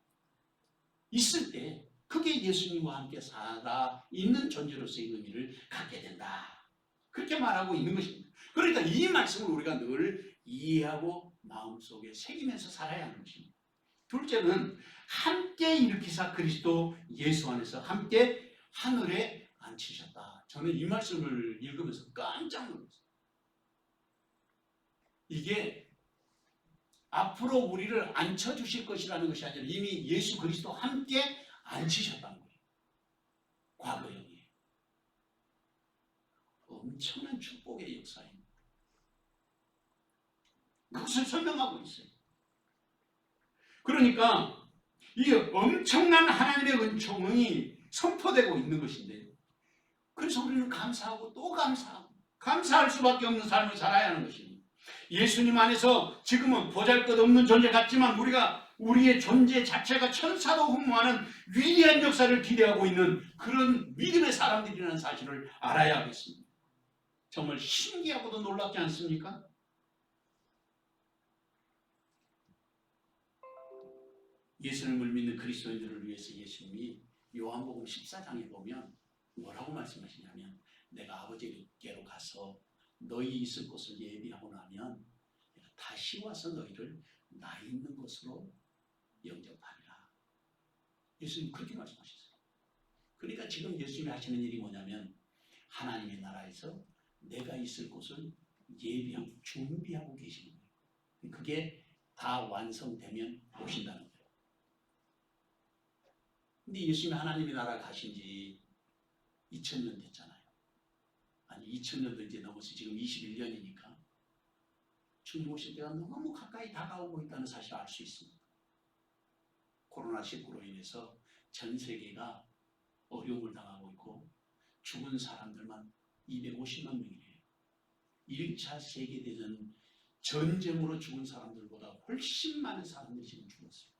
S1: 있을 때 그게 예수님과 함께 살아 있는 존재로서의 의미를 갖게 된다. 그렇게 말하고 있는 것입니다. 그러니까 이 말씀을 우리가 늘 이해하고 마음속에 새기면서 살아야 하는 것입니다. 둘째는 함께 일으키사 그리스도 예수 안에서 함께 하늘에 앉히셨다. 저는 이 말씀을 읽으면서 깜짝 놀랐어요. 이게 앞으로 우리를 앉혀주실 것이라는 것이 아니라 이미 예수 그리스도 함께 앉히셨다는 거예요. 과거형이에요. 엄청난 축복의 역사입니다. 그것을 설명하고 있어요. 그러니까 이 엄청난 하나님의 은총이 선포되고 있는 것인데, 그래서 우리는 감사하고 또 감사하고 감사할 수밖에 없는 삶을 살아야 하는 것입니다. 예수님 안에서 지금은 보잘것없는 존재 같지만 우리의 존재 자체가 천사도 흠모하는 위대한 역사를 기대하고 있는 그런 믿음의 사람들이라는 사실을 알아야 하겠습니다. 정말 신기하고도 놀랍지 않습니까? 예수님을 믿는 그리스도인들을 위해서 예수님이 요한복음 14장에 보면 뭐라고 말씀하시냐면 내가 아버지께로 가서 너희 있을 곳을 예비하고 나면 내가 다시 와서 너희를 나 있는 곳으로 영접하리라. 예수님 그렇게 말씀하셨어요. 그러니까 지금 예수님이 하시는 일이 뭐냐면 하나님의 나라에서 내가 있을 곳을 예비하고 준비하고 계시는 거예요. 그게 다 완성되면 오신다는 거예요. 근데 예수님이 하나님의 나라 가신 지 2000년 됐잖아요. 아니 2000년도 이제 넘어서 지금 21년이니까 주님 오실 때가 너무 가까이 다가오고 있다는 사실을 알 수 있습니다. 코로나19로 인해서 전 세계가 어려움을 당하고 있고 죽은 사람들만 250만 명이래요. 1차 세계대전 전쟁으로 죽은 사람들보다 훨씬 많은 사람들이 지금 죽었어요.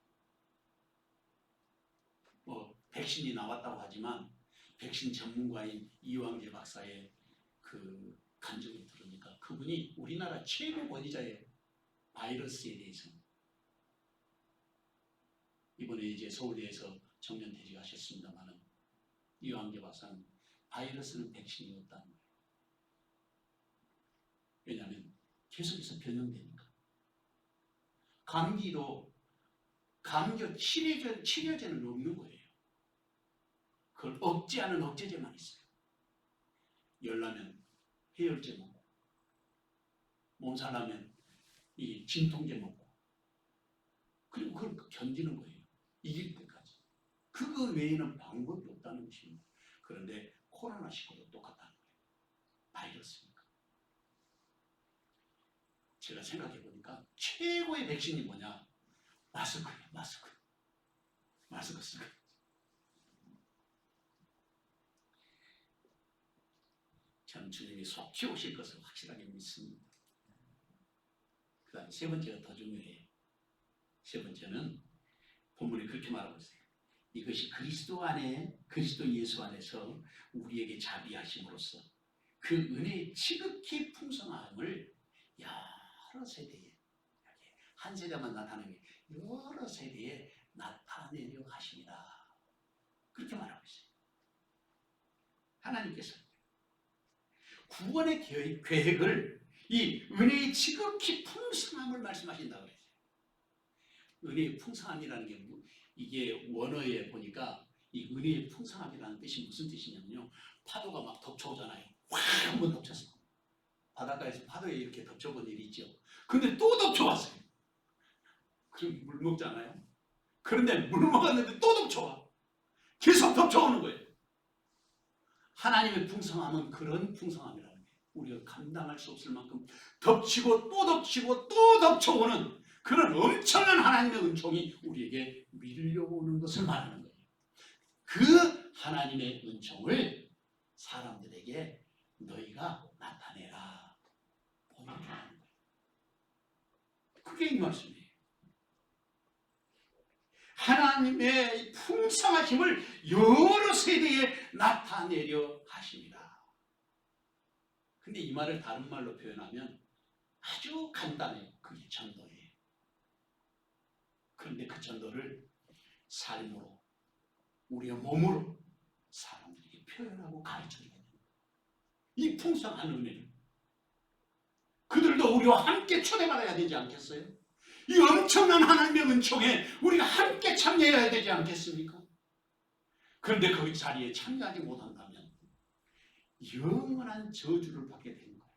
S1: 백신이 나왔다고 하지만 백신 전문가인 이왕재 박사의 그 간증을 들으니까 그분이 우리나라 최고 권위자예요. 바이러스에 대해서. 이번에 이제 서울대에서 정년퇴직하셨습니다만은 이왕재 박사는 바이러스는 백신이 없다는 거예요. 왜냐하면 계속해서 변형되니까. 감기도 감기 치료제는 없는 거예요. 그걸 억제하는 억제제만 있어요. 열나면 해열제 먹고, 몸살 나면 이 진통제 먹고, 그리고 그걸 견디는 거예요. 이길 때까지. 그거 외에는 방법이 없다는 것입니다. 그런데 코로나19도 똑같다는 거예요. 바이러스니까. 제가 생각해 보니까 최고의 백신이 뭐냐? 마스크예요. 마스크. 마스크 쓰고. 저는 주님이 속히 오실 것을 확실하게 믿습니다. 그 다음에 세 번째가 더 중요해요. 세 번째는 본문이 그렇게 말하고 있어요. 이것이 그리스도 안에, 그리스도 예수 안에서 우리에게 자비하심으로써 그 은혜의 지극히 풍성함을 여러 세대에, 한 세대만 나타나는 게 여러 세대에 나타내려 하십니다. 그렇게 말하고 있어요. 하나님께서 구원의 계획을 이 은혜의 지극히 풍성함을 말씀하신다고 그랬어요. 은혜의 풍성함이라는 게 이게 원어에 보니까 이 은혜의 풍성함이라는 뜻이 무슨 뜻이냐면요. 파도가 막 덮쳐오잖아요. 확 한번 덮쳤어. 바닷가에서 파도에 이렇게 덮쳐본 일이 있죠. 근데 또 덮쳐왔어요. 그럼 물 먹잖아요. 그런데 물 먹었는데 또 덮쳐와. 계속 덮쳐오는 거예요. 하나님의 풍성함은 그런 풍성함이라는 거예요. 우리가 감당할 수 없을 만큼 덮치고 또 덮치고 또 덮쳐오는 그런 엄청난 하나님의 은총이 우리에게 밀려오는 것을 말하는 거예요. 그 하나님의 은총을 사람들에게 너희가 나타내라. 보여주는 거예요. 그게 이 말씀이에요. 하나님의 풍성하심을 여러 세대에 나타내려 하십니다. 근데 이 말을 다른 말로 표현하면 아주 간단해요. 그게 전도예요. 그런데 그 전도를 삶으로, 우리의 몸으로 사람들에게 표현하고 가르쳐줘야 됩니다. 이 풍성한 은혜를 그들도 우리와 함께 초대받아야 되지 않겠어요? 이 엄청난 하나님의 은총에 우리가 함께 참여해야 되지 않겠습니까? 그런데 그 자리에 참여하지 못한다면 영원한 저주를 받게 되는 거예요.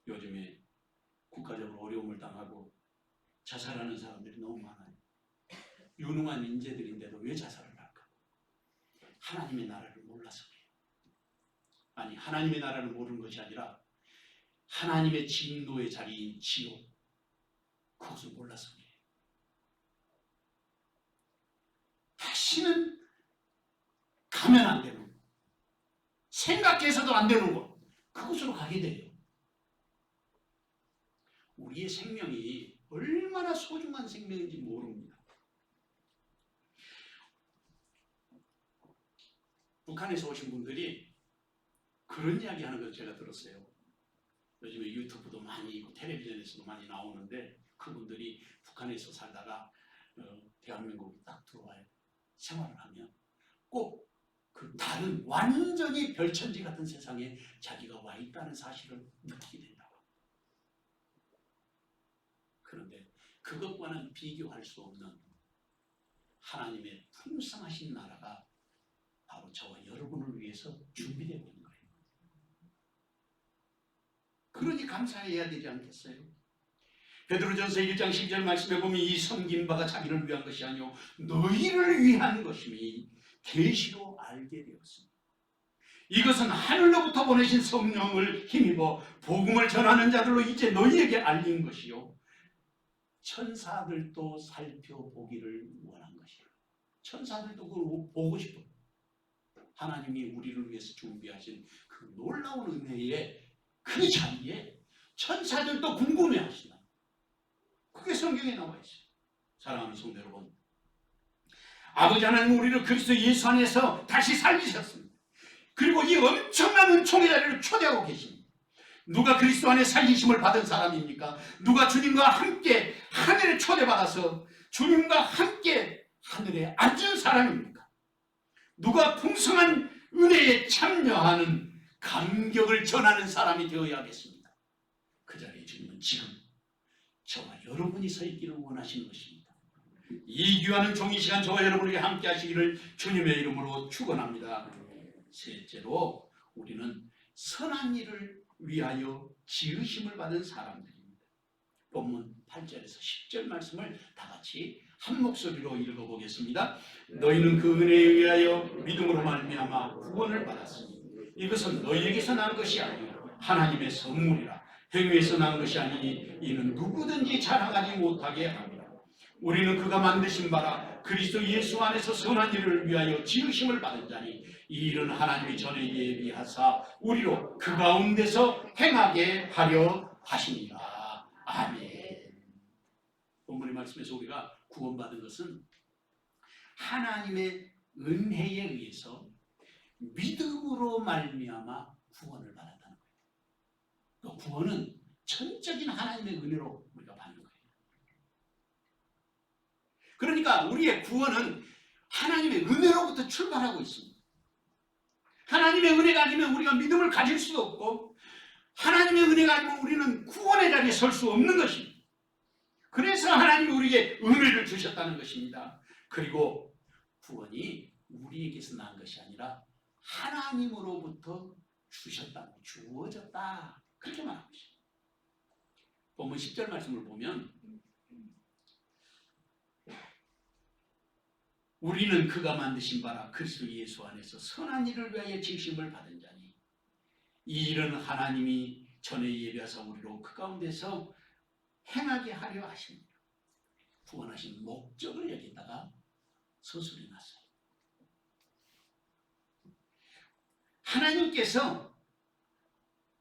S1: 요즘에 국가적으로 어려움을 당하고 자살하는 사람들이 너무 많아요. 유능한 인재들인데도 왜 자살을 할까? 하나님의 나라를 몰라서 그래요. 아니, 하나님의 나라를 모르는 것이 아니라 하나님의 진노의 자리인 지옥, 그것을 몰라서 그래요. 다시는 가면 안 되는 것, 생각해서도 안 되는 것, 그것으로 가게 돼요. 우리의 생명이 얼마나 소중한 생명인지 모릅니다. 북한에서 오신 분들이 그런 이야기 하는 걸 제가 들었어요. 요즘에 유튜브도 많이 있고 텔레비전에서도 많이 나오는데 그분들이 북한에서 살다가 대한민국에 딱 들어와요. 생활을 하면 꼭 그 다른 완전히 별천지 같은 세상에 자기가 와 있다는 사실을 느끼게 된다고. 그런데 그것과는 비교할 수 없는 하나님의 풍성하신 나라가 바로 저와 여러분을 위해서 준비되고 있는 거예요. 그러니 감사해야 되지 않겠어요? 베드로전서 1장 12절 말씀에 보면 이 섬긴 바가 자기를 위한 것이 아니요 너희를 위한 것임이 계시로 알게 되었습니다. 이것은 하늘로부터 보내신 성령을 힘입어 복음을 전하는 자들로 이제 너희에게 알린 것이요 천사들도 살펴보기를 원한 것이요. 천사들도 그걸 보고 싶어. 하나님이 우리를 위해서 준비하신 그 놀라운 은혜의 그 자리에 천사들도 궁금해하시나. 그게 성경에 나와 있어요. 사랑하는 성도 여러분, 아버지 하나님 우리를 그리스도 예수 안에서 다시 살리셨습니다. 그리고 이 엄청난 은총의 자리를 초대하고 계십니다. 누가 그리스도 안에 살리심을 받은 사람입니까? 누가 주님과 함께 하늘에 초대받아서 주님과 함께 하늘에 앉은 사람입니까? 누가 풍성한 은혜에 참여하는 감격을 전하는 사람이 되어야겠습니다. 그 자리에 주님은 지금 저와 여러분이 서 있기를 원하시는 것입니다. 이 귀한 종이 시간 저와 여러분에게 함께 하시기를 주님의 이름으로 축원합니다. 셋째로 우리는 선한 일을 위하여 지으심을 받은 사람들입니다. 본문 8절에서 10절 말씀을 다 같이 한 목소리로 읽어보겠습니다. 너희는 그 은혜에 의하여 믿음으로 말미암아 구원을 받았으니 이것은 너희에게서 난 것이 아니요 하나님의 선물이라. 행위에서 난 것이 아니니 이는 누구든지 자랑하지 못하게 합니다. 우리는 그가 만드신 바라 그리스도 예수 안에서 선한 일을 위하여 지으심을 받은 자니 이 일은 하나님이 전에 예비하사 우리로 그 가운데서 행하게 하려 하시니라. 아멘. 본문의 말씀에서 우리가 구원받은 것은 하나님의 은혜에 의해서 믿음으로 말미암아 구원을 받았다는 거예요. 그 구원은 전적인 하나님의 은혜로 우리가 받는 거예요. 그러니까 우리의 구원은 하나님의 은혜로부터 출발하고 있습니다. 하나님의 은혜가 아니면 우리가 믿음을 가질 수도 없고 하나님의 은혜가 아니면 우리는 구원의 자리에 설 수 없는 것입니다. 그래서 하나님이 우리에게 은혜를 주셨다는 것입니다. 그리고 구원이 우리에게서 난 것이 아니라 하나님으로부터 주셨다, 주어졌다 그렇게 말하고 있습니다. 본문 10절 말씀을 보면 우리는 그가 만드신 바라 그리스도 예수 안에서 선한 일을 위하여 지으심을 받은 자니 이 일은 하나님이 전에 예비하사 우리로 그 가운데서 행하게 하려 하십니다. 구원하신 목적을 여기다가 서술해 놨어요. 하나님께서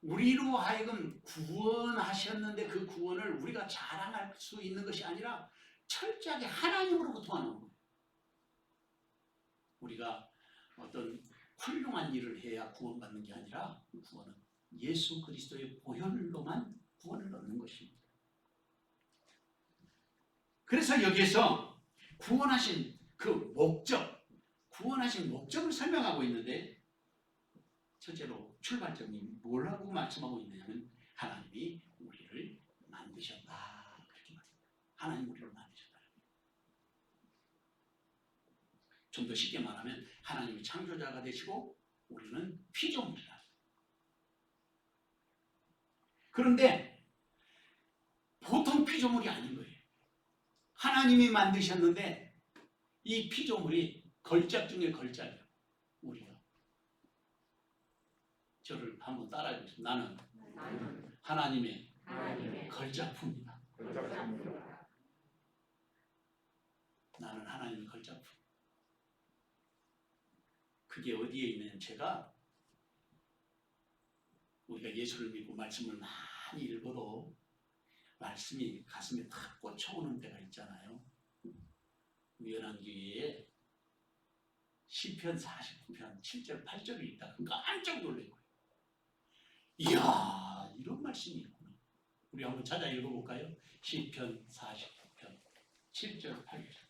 S1: 우리로 하여금 구원하셨는데 그 구원을 우리가 자랑할 수 있는 것이 아니라 철저하게 하나님으로부터 하는 거예요. 우리가 어떤 훌륭한 일을 해야 구원받는 게 아니라 구원은 예수 그리스도의 보혈로만 구원을 얻는 것입니다. 그래서 여기에서 구원하신 그 목적, 구원하신 목적을 설명하고 있는데 첫째로 출발점이 뭐라고 말씀하고 있느냐면 하나님이 우리를 만드셨다 그렇게 말합니다. 하나님 우리를 만드셨다. 좀 더 쉽게 말하면 하나님이 창조자가 되시고 우리는 피조물이다. 그런데 보통 피조물이 아닌 거예요. 하나님이 만드셨는데 이 피조물이 걸작 중에 걸작이에요. 우리가. 저를 한번 따라해 보세요. 나는 하나님의 걸작품이다. 나는 하나님의 걸작품. 그게 어디에 있는 제가 우리가 예수를 믿고 말씀을 많이 읽어도 말씀이 가슴에 탁 꽂혀오는 때가 있잖아요. 우연한교회에 시편 49편 7절 8절이 있다. 깜짝 놀란 거예요. 이야 이런 말씀이 있구나. 우리 한번 찾아 읽어볼까요? 시편 49편 7절 8절.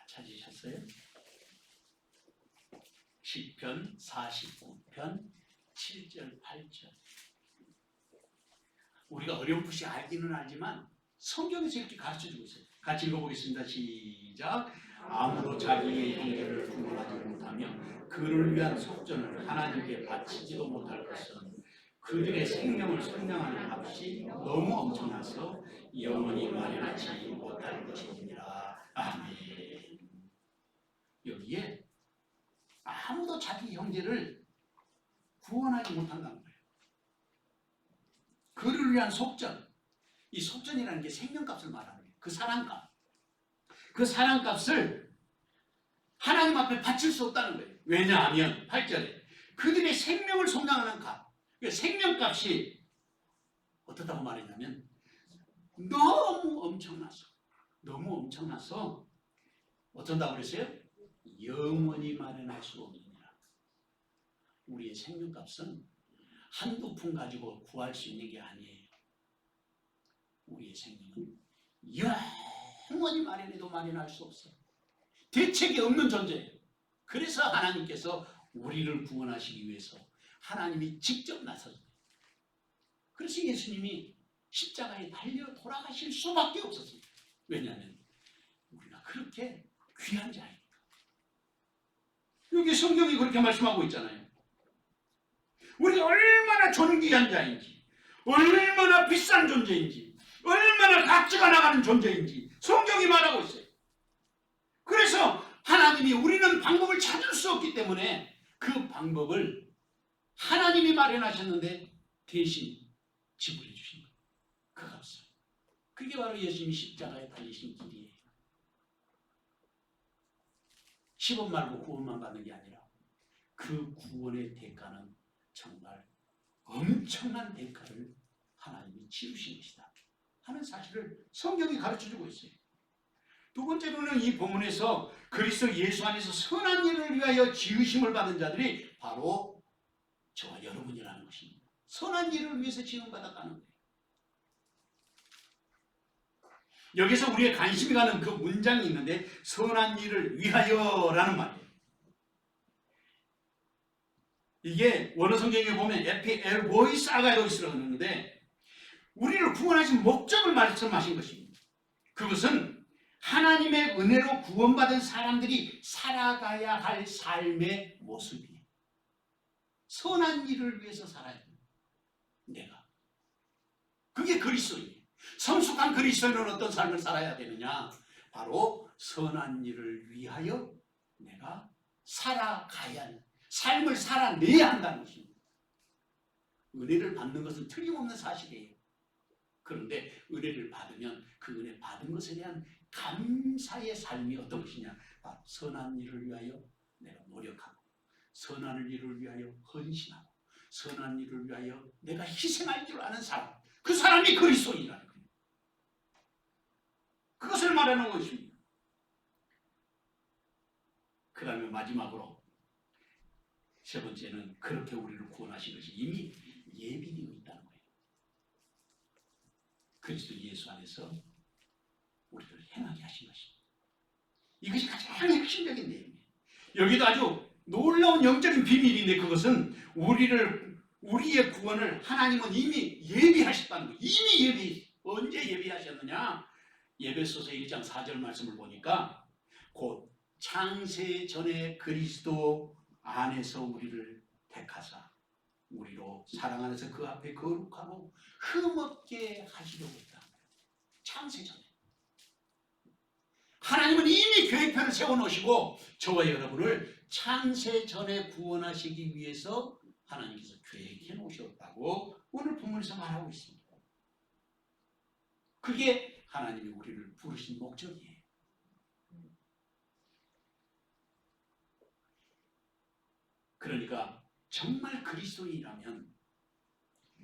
S1: 찾으셨어요? 시편 49편 7절 8절. 우리가 어렴풋이 알기는 알지만 성경에서 이렇게 가르쳐주고 있어요. 같이 읽어보겠습니다. 시작. 아무도 자기의 형제를 구원하지 못하며 그를 위한 속전을 하나님께 바치지도 못할 것은 그들의 생명을 선량하는 값이 너무 엄청나서 영원히 마련하지 못할 것이니라. 아멘. 여기에 아무도 자기 형제를 구원하지 못한다는 거예요. 그를 위한 속전. 이 속전이라는 게 생명값을 말하는 거예요. 그 사랑값. 그 사랑값을 하나님 앞에 바칠 수 없다는 거예요. 왜냐하면 8절에 그들의 생명을 속량하는 값. 생명값이 어떻다고 말했냐면 너무 엄청나서 어쩐다고 그랬어요? 영원히 마련할 수 없느니라. 우리의 생명값은 한두 푼 가지고 구할 수 있는 게 아니에요. 우리의 생명은 영원히 마련해도 마련할 수 없어요. 대책이 없는 존재예요. 그래서 하나님께서 우리를 구원하시기 위해서 하나님이 직접 나서요. 그래서 예수님이 십자가에 달려 돌아가실 수밖에 없었어요. 왜냐하면 우리가 그렇게 귀한 자예요. 여기 성경이 그렇게 말씀하고 있잖아요. 우리가 얼마나 존귀한 자인지, 얼마나 비싼 존재인지, 얼마나 가치가 나가는 존재인지 성경이 말하고 있어요. 그래서 하나님이 우리는 방법을 찾을 수 없기 때문에 그 방법을 하나님이 마련하셨는데 대신 지불해 주신 거예요. 그 값을. 그게 바로 예수님이 십자가에 달리신 길이에요. 10원 말고 9원만 받는 게 아니라 그 구원의 대가는 정말 엄청난 대가를 하나님이 치르신 것이다 하는 사실을 성경이 가르쳐주고 있어요. 두 번째로는 이 본문에서 그리스도 예수 안에서 선한 일을 위하여 지으심을 받은 자들이 바로 저와 여러분이라는 것입니다. 선한 일을 위해서 지음받았다는 거예요. 여기서 우리의 관심이 가는 그 문장이 있는데 선한 일을 위하여라는 말이에요. 이게 원어 성경에 보면 에피엘보이스 아가이로이스라고 하는데 우리를 구원하신 목적을 말씀하신 것입니다. 그것은 하나님의 은혜로 구원받은 사람들이 살아가야 할 삶의 모습이에요. 선한 일을 위해서 살아야 돼요. 내가. 그게 그리스도예요. 성숙한 그리스도인은 어떤 삶을 살아야 되느냐? 바로 선한 일을 위하여 내가 살아가야 하는 삶을 살아내야 한다는 것입니다. 은혜를 받는 것은 틀림없는 사실이에요. 그런데 은혜를 받으면 그 은혜 받은 것에 대한 감사의 삶이 어떤 것이냐? 바로 선한 일을 위하여 내가 노력하고 선한 일을 위하여 헌신하고 선한 일을 위하여 내가 희생할 줄 아는 사람, 그 사람이 그리스도인이라는 거예요. 그것을 말하는 것입니다. 그 다음에 마지막으로 세 번째는 그렇게 우리를 구원하신 것이 이미 예비되어 있다는 거예요. 그리스도 예수 안에서 우리를 행하게 하신 것입니다. 이것이 가장 핵심적인 내용이에요. 여기도 아주 놀라운 영적인 비밀인데 그것은 우리의 구원을 하나님은 이미 예비하셨다는 거예요. 이미 언제 예비하셨느냐? 에베소서 1장 4절 말씀을 보니까 곧 창세 전에 그리스도 안에서 우리를 택하사 우리로 사랑 안에서 그 앞에 거룩하고 흠없게 하시려고 했다. 창세 전에 하나님은 이미 계획표를 세워놓으시고 저와 여러분을 창세 전에 구원하시기 위해서 하나님께서 계획해 놓으셨다고 오늘 본문에서 말하고 있습니다. 그게 하나님이 우리를 부르신 목적이에요. 그러니까 정말 그리스도인이라면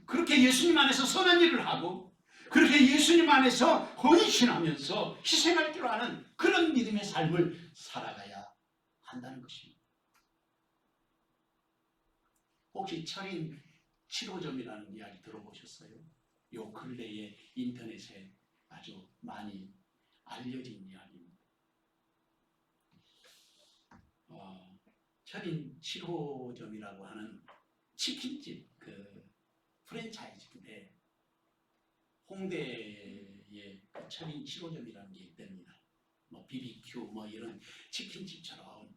S1: 그렇게 예수님 안에서 선한 일을 하고 그렇게 예수님 안에서 헌신하면서 희생할 줄 아는 그런 믿음의 삶을 살아가야 한다는 것입니다. 혹시 철인 7호점이라는 이야기 들어보셨어요? 요 근래에 인터넷에 아주 많이 알려진 이야기입니다. 철인 7호점이라고 하는 치킨집 그 프랜차이즈인데 홍대 예, 철인 7호점이라는 게 있답니다. 뭐 BBQ 뭐 이런 치킨집처럼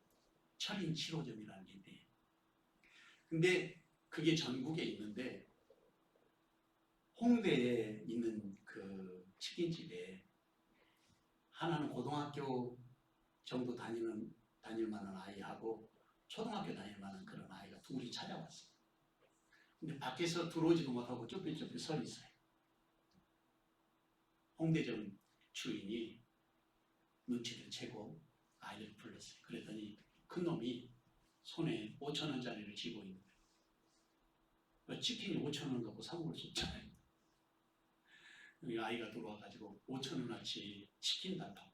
S1: 철인 7호점이라는 게 있대요. 근데 그게 전국에 있는데 홍대에 있는 그 치킨집에 하나는 고등학교 정도 다닐 만한 아이하고 초등학교 다닐 만한 그런 아이가 둘이 찾아왔어요. 근데 밖에서 들어오지도 못하고 쭈뼛쭈뼛 서 있어요. 홍대점 주인이 눈치를 채고 아이를 불렀어요. 그랬더니 큰 놈이 손에 5,000원짜리를 쥐고 있는 거예요. 치킨이 5,000원 갖고 사 먹을 수 없잖아요. 이 아이가 들어와가지고 5,000원어치 치킨 달라고.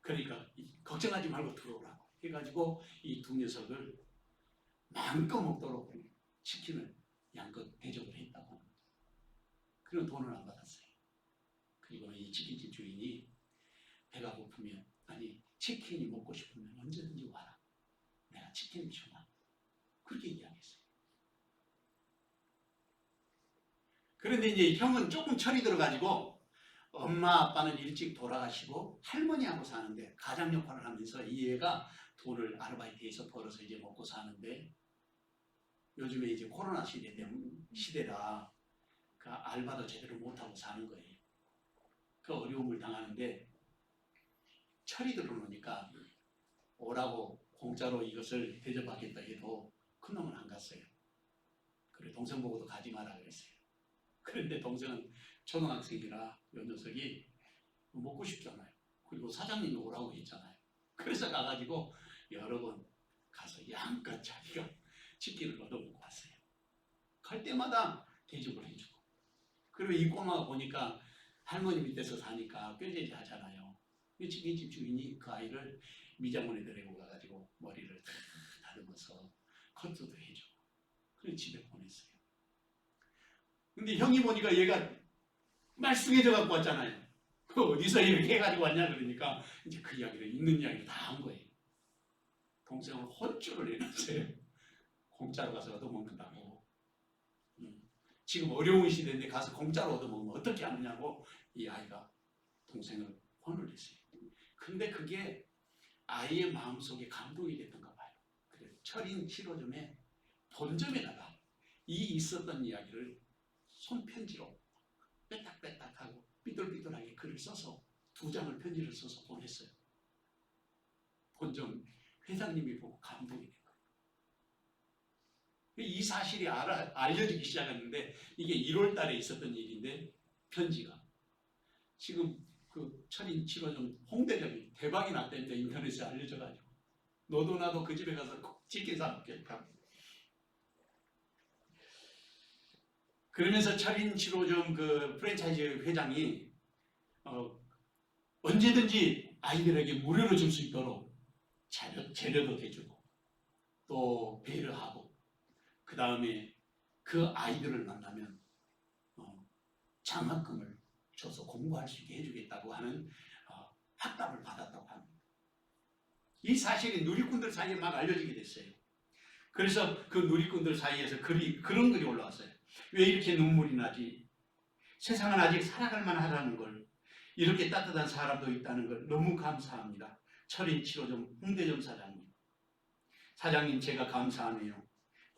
S1: 그러니까 걱정하지 말고 들어오라고 해가지고 이 두 녀석을 마음껏 먹도록 치킨을 양껏 대접을 했다고 합니다. 그런 돈을 안 받았어요. 그리고 이 치킨집 주인이 배가 고프면 아니 치킨이 먹고 싶으면 언제든지 와라. 내가 치킨을 주마. 그렇게 이야기했어요. 그런데 이제 형은 조금 철이 들어가지고 엄마 아빠는 일찍 돌아가시고 할머니하고 사는데 가장 역할을 하면서 이 애가 돈을 아르바이트해서 벌어서 이제 먹고 사는데 요즘에 이제 코로나 시대라 그 알바도 제대로 못하고 사는 거예요. 그 어려움을 당하는데 철이 들어오니까 오라고 공짜로 이것을 대접하겠다 해도 큰 놈은 안 갔어요. 그래 동생 보고도 가지 마라 그랬어요. 그런데 동생은 초등학생이라 이 녀석이 먹고 싶잖아요. 그리고 사장님이 오라고 했잖아요. 그래서 가가지고 여러 번 가서 양껏 자기가 치킨을 얻어먹고 왔어요. 갈 때마다 대접을 해주고. 그리고 이 꼬마가 보니까 할머니 밑에서 사니까 꾀죄죄 하잖아요. 치킨집 주인이 그 아이를 미장원에 데리고 가가지고 머리를 다 다듬어서 커트도 해주고 그래서 집에 보냈어요. 근데 형이 보니까 얘가 말쑥해져 갖고 왔잖아요. 그 어디서 이렇게 해가지고 왔냐 그러니까 이제 그 이야기를 있는 이야기를 다 한 거예요. 동생을 혼쭐을 내놨어요. 공짜로 가서 얻어먹는다고. 지금 어려운 시대인데 가서 공짜로 얻어먹으면 어떻게 하느냐고 이 아이가 동생을 혼을 냈어요. 근데 그게 아이의 마음속에 감동이 됐던가 봐요. 그래서 철인 7호점에 본점에다가 이 있었던 이야기를 손편지로 빼딱빼딱하고 삐뚤삐뚤하게 글을 써서 2장을 편지를 써서 보냈어요. 본점 회장님이 보고 감동이 된 거예요. 이 사실이 알려지기 시작했는데 이게 1월 달에 있었던 일인데 편지가 지금 그 철인 7호점 홍대점이 대박이 났다는데 인터넷에 알려져가지고 너도 나도 그 집에 가서 꼭 치킨 사 먹겠다. 그러면서 철인 7호점 그 프랜차이즈 회장이 언제든지 아이들에게 무료로 줄 수 있도록 재료도 대주고 또 배려하고 그 다음에 그 아이들을 만나면 장학금을 줘서 공부할 수 있게 해주겠다고 하는 확답을 받았다고 합니다. 이 사실이 누리꾼들 사이에 막 알려지게 됐어요. 그래서 그 누리꾼들 사이에서 그런 글이 올라왔어요. 왜 이렇게 눈물이 나지? 세상은 아직 살아갈 만하다는 걸, 이렇게 따뜻한 사람도 있다는 걸 너무 감사합니다. 철인 7호점 홍대점 사장님. 사장님 제가 감사하네요.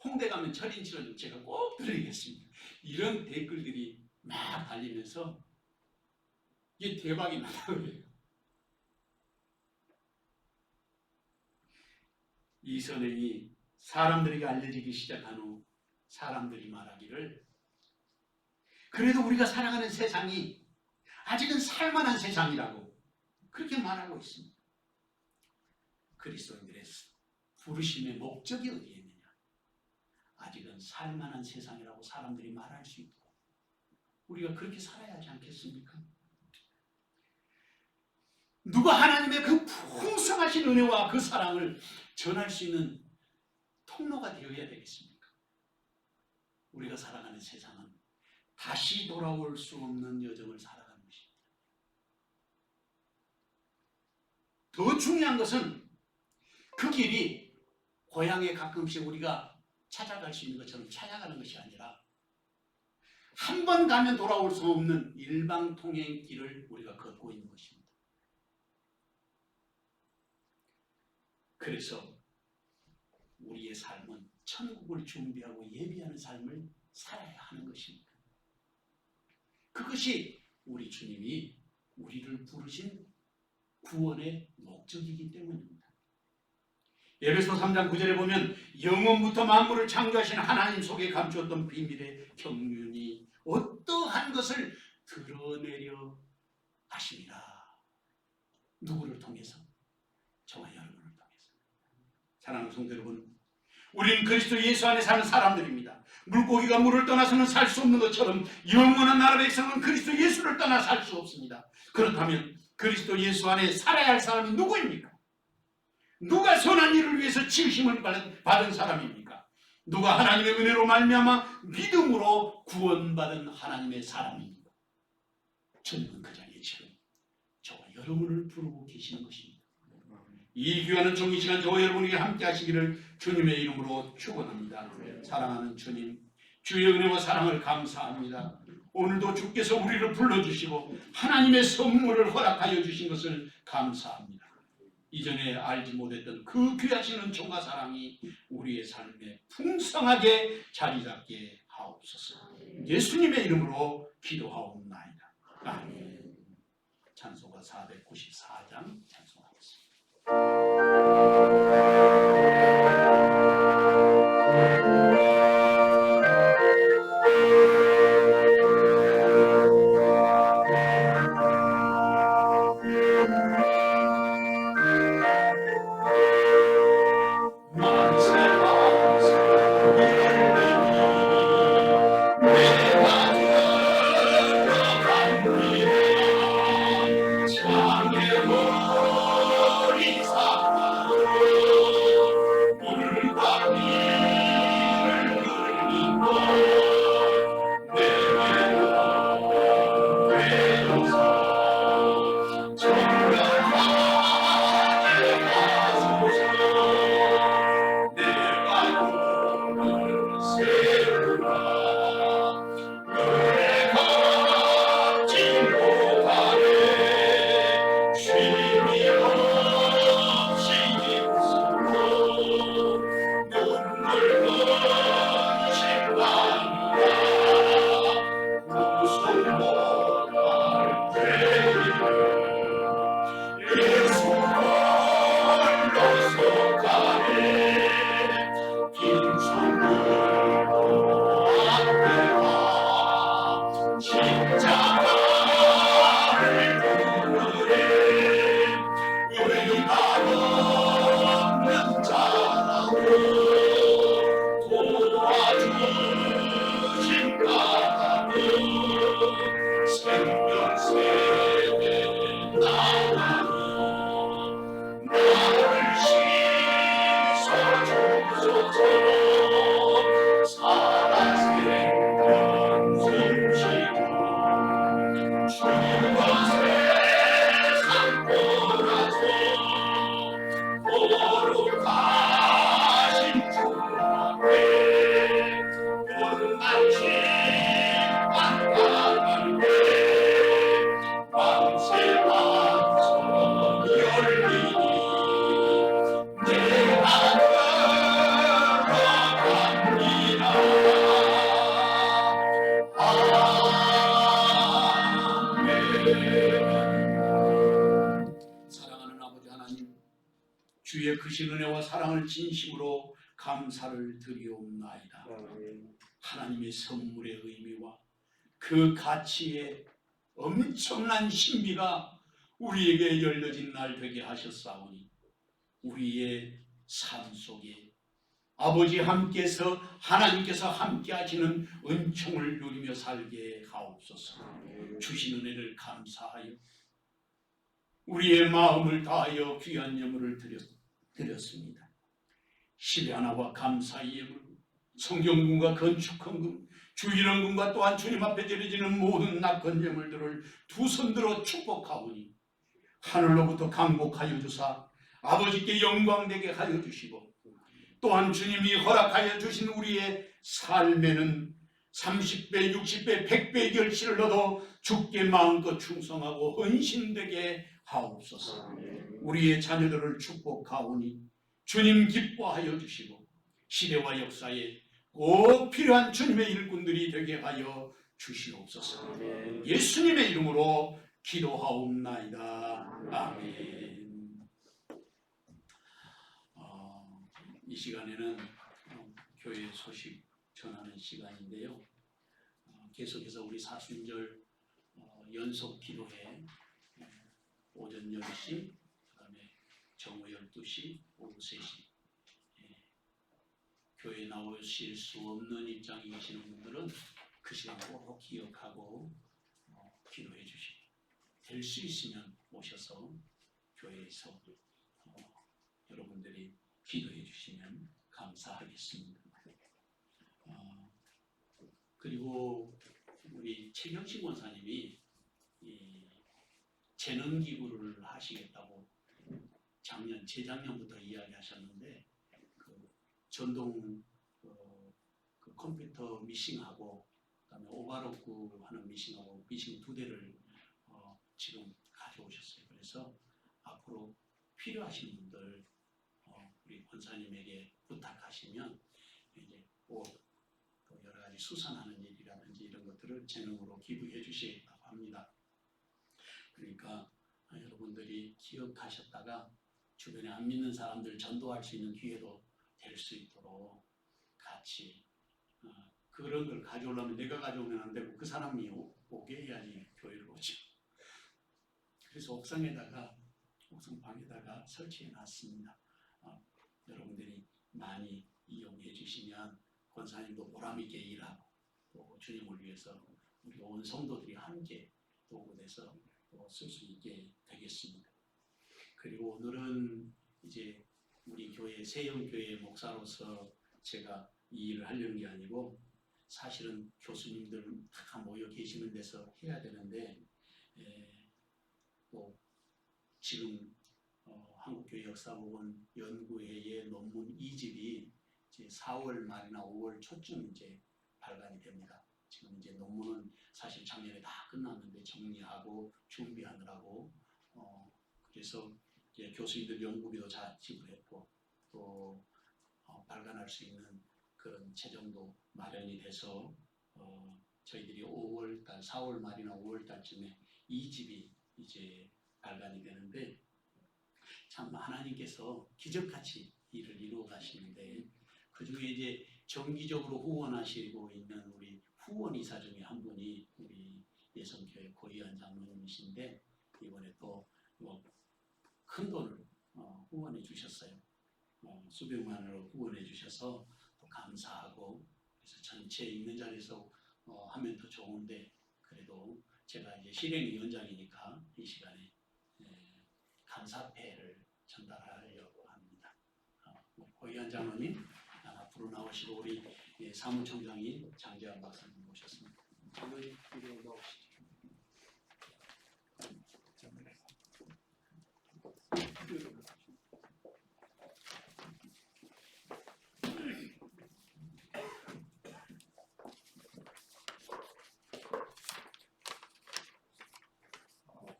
S1: 홍대 가면 철인 7호점 제가 꼭 드리겠습니다. 이런 댓글들이 막 달리면서 이게 대박이 나더라고요. 이 선행이 사람들에게 알려지기 시작한 후 사람들이 말하기를 그래도 우리가 살아가는 세상이 아직은 살만한 세상이라고 그렇게 말하고 있습니다. 그리스도인들의 부르심의 목적이 어디에 있느냐? 아직은 살만한 세상이라고 사람들이 말할 수 있도록 우리가 그렇게 살아야 하지 않겠습니까? 누가 하나님의 그 풍성하신 은혜와 그 사랑을 전할 수 있는 통로가 되어야 되겠습니까? 우리가 살아가는 세상은 다시 돌아올 수 없는 여정을 살아가는 것입니다. 더 중요한 것은 그 길이 고향에 가끔씩 우리가 찾아갈 수 있는 것처럼 찾아가는 것이 아니라 한 번 가면 돌아올 수 없는 일방통행길을 우리가 걷고 있는 것입니다. 그래서 우리의 삶은 천국을 준비하고 예비하는 삶을 살아야 하는 것입니다. 그것이 우리 주님이 우리를 부르신 구원의 목적이기 때문입니다. 에베소 3장 9절에 보면 영원부터 만물을 창조하신 하나님 속에 감추었던 비밀의 경륜이 어떠한 것을 드러내려 하시니라. 누구를 통해서? 저와 여러분을 통해서. 사랑하는 성도 여러분, 우리는 그리스도 예수 안에 사는 사람들입니다. 물고기가 물을 떠나서는 살 수 없는 것처럼 영원한 나라 백성은 그리스도 예수를 떠나 살 수 없습니다. 그렇다면 그리스도 예수 안에 살아야 할 사람이 누구입니까? 누가 선한 일을 위해서 지으심을 받은 사람입니까? 누가 하나님의 은혜로 말미암아 믿음으로 구원받은 하나님의 사람입니까? 주님은 그 자리에 지금 저와 여러분을 부르고 계시는 것입니다. 이 귀한 종이 시간 저와 여러분에게 함께 하시기를 주님의 이름으로 축원합니다. 사랑하는 주님, 주의 은혜와 사랑을 감사합니다. 오늘도 주께서 우리를 불러주시고 하나님의 선물을 허락하여 주신 것을 감사합니다. 이전에 알지 못했던 그 귀하신 은총과 사랑이 우리의 삶에 풍성하게 자리 잡게 하옵소서. 예수님의 이름으로 기도하옵나이다. 아멘. 찬송가 494장 찬송하겠습니다. 사랑하는 아버지 하나님, 주의 크신 은혜와 사랑을 진심으로 감사를 드리옵나이다. 하나님의 선물의 의미와 그 가치의 엄청난 신비가 우리에게 열려진 날 되게 하셨사오니 우리의 삶 속에 아버지 함께서 하나님께서 함께 하시는 은총을 누리며 살게 하옵소서. 주신 은혜를 감사하여 우리의 마음을 다하여 귀한 예물을 드렸습니다. 십의 하나와 감사의 예물, 성경금과 건축헌금, 주일헌금과 또한 주님 앞에 드려지는 모든 낙헌 예물들을 두 손 들어 축복하오니 하늘로부터 강복하여 주사 아버지께 영광되게 하여 주시고 또한 주님이 허락하여 주신 우리의 삶에는 30배, 60배, 100배의 결실을 얻어 주께 마음껏 충성하고 헌신되게 하옵소서. 우리의 자녀들을 축복하오니 주님 기뻐하여 주시고 시대와 역사에 꼭 필요한 주님의 일꾼들이 되게 하여 주시옵소서. 예수님의 이름으로 기도하옵나이다. 아멘. 이 시간에는 교회 소식 전하는 시간인데요. 계속해서 우리 사순절 연속 기도회 오전 10시, 그 다음에 정오 12시, 오후 3시 교회에 나오실 수 없는 입장에 계시는 분들은 그 시간 꼭 기억하고 기도해 주시고 될 수 있으면 오셔서 교회에서 여러분들이 기도해 주시면 감사하겠습니다. 그리고 우리 최경식 원사님이 재능기부를 하시겠다고 재작년부터 이야기하셨는데 그 전동 그 컴퓨터 미싱하고 그다음에 오바로크 하는 미싱하고 미싱 2대를 지금 가져오셨어요. 그래서 앞으로 필요하신 분들 우리 권사님에게 부탁하시면 이제 또 여러 가지 수산하는 일이라든지 이런 것들을 재능으로 기부해 주시겠다고 합니다. 그러니까 여러분들이 기억하셨다가 주변에 안 믿는 사람들 전도할 수 있는 기회도 될 수 있도록 같이 그런 걸 가져오려면 내가 가져오면 안 되고 그 사람이 오게 해야지 교회를 오죠. 그래서 옥상방에다가 설치해 놨습니다. 여러분들이 많이 이용해 주시면 권사님도 보람있게 일하고 또 주님을 위해서 우리 온 성도들이 함께 도구돼서 쓸 수 있게 되겠습니다. 그리고 오늘은 이제 우리 교회 세영교회 목사로서 제가 이 일을 하려는 게 아니고 사실은 교수님들 다 모여 계시는 데서 해야 되는데 또 지금 한국교회 역사복원 연구회의 논문 2집이 이제 4월 말이나 5월 초쯤 이제 발간이 됩니다. 지금 이제 논문은 사실 작년에 다 끝났는데 정리하고 준비하느라고 그래서 이제 교수님들 연구비도 다 지불했고 또 발간할 수 있는 그런 재정도 마련이 돼서 저희들이 5월달, 4월 말이나 5월달쯤에 2집이 이제 발간이 되는데 참 하나님께서 기적같이 일을 이루어 가시는데 그 중에 이제 정기적으로 후원하시고 있는 우리 후원이사 중에 한 분이 우리 예성교회 고이한 장로님이신데 이번에 또 큰 돈을 후원해 주셨어요. 수백만 원을 후원해 주셔서 또 감사하고 그래서 전체 있는 자리에서 하면 더 좋은데 그래도 제가 이제 실행위원장이니까 이 시간에 감사패를 전달하려고 합니다. 고이한 장로님 앞으로 나오시고 우리 사무총장인 장재환 박사님 모셨습니다. 장로님 이리로 나오시죠.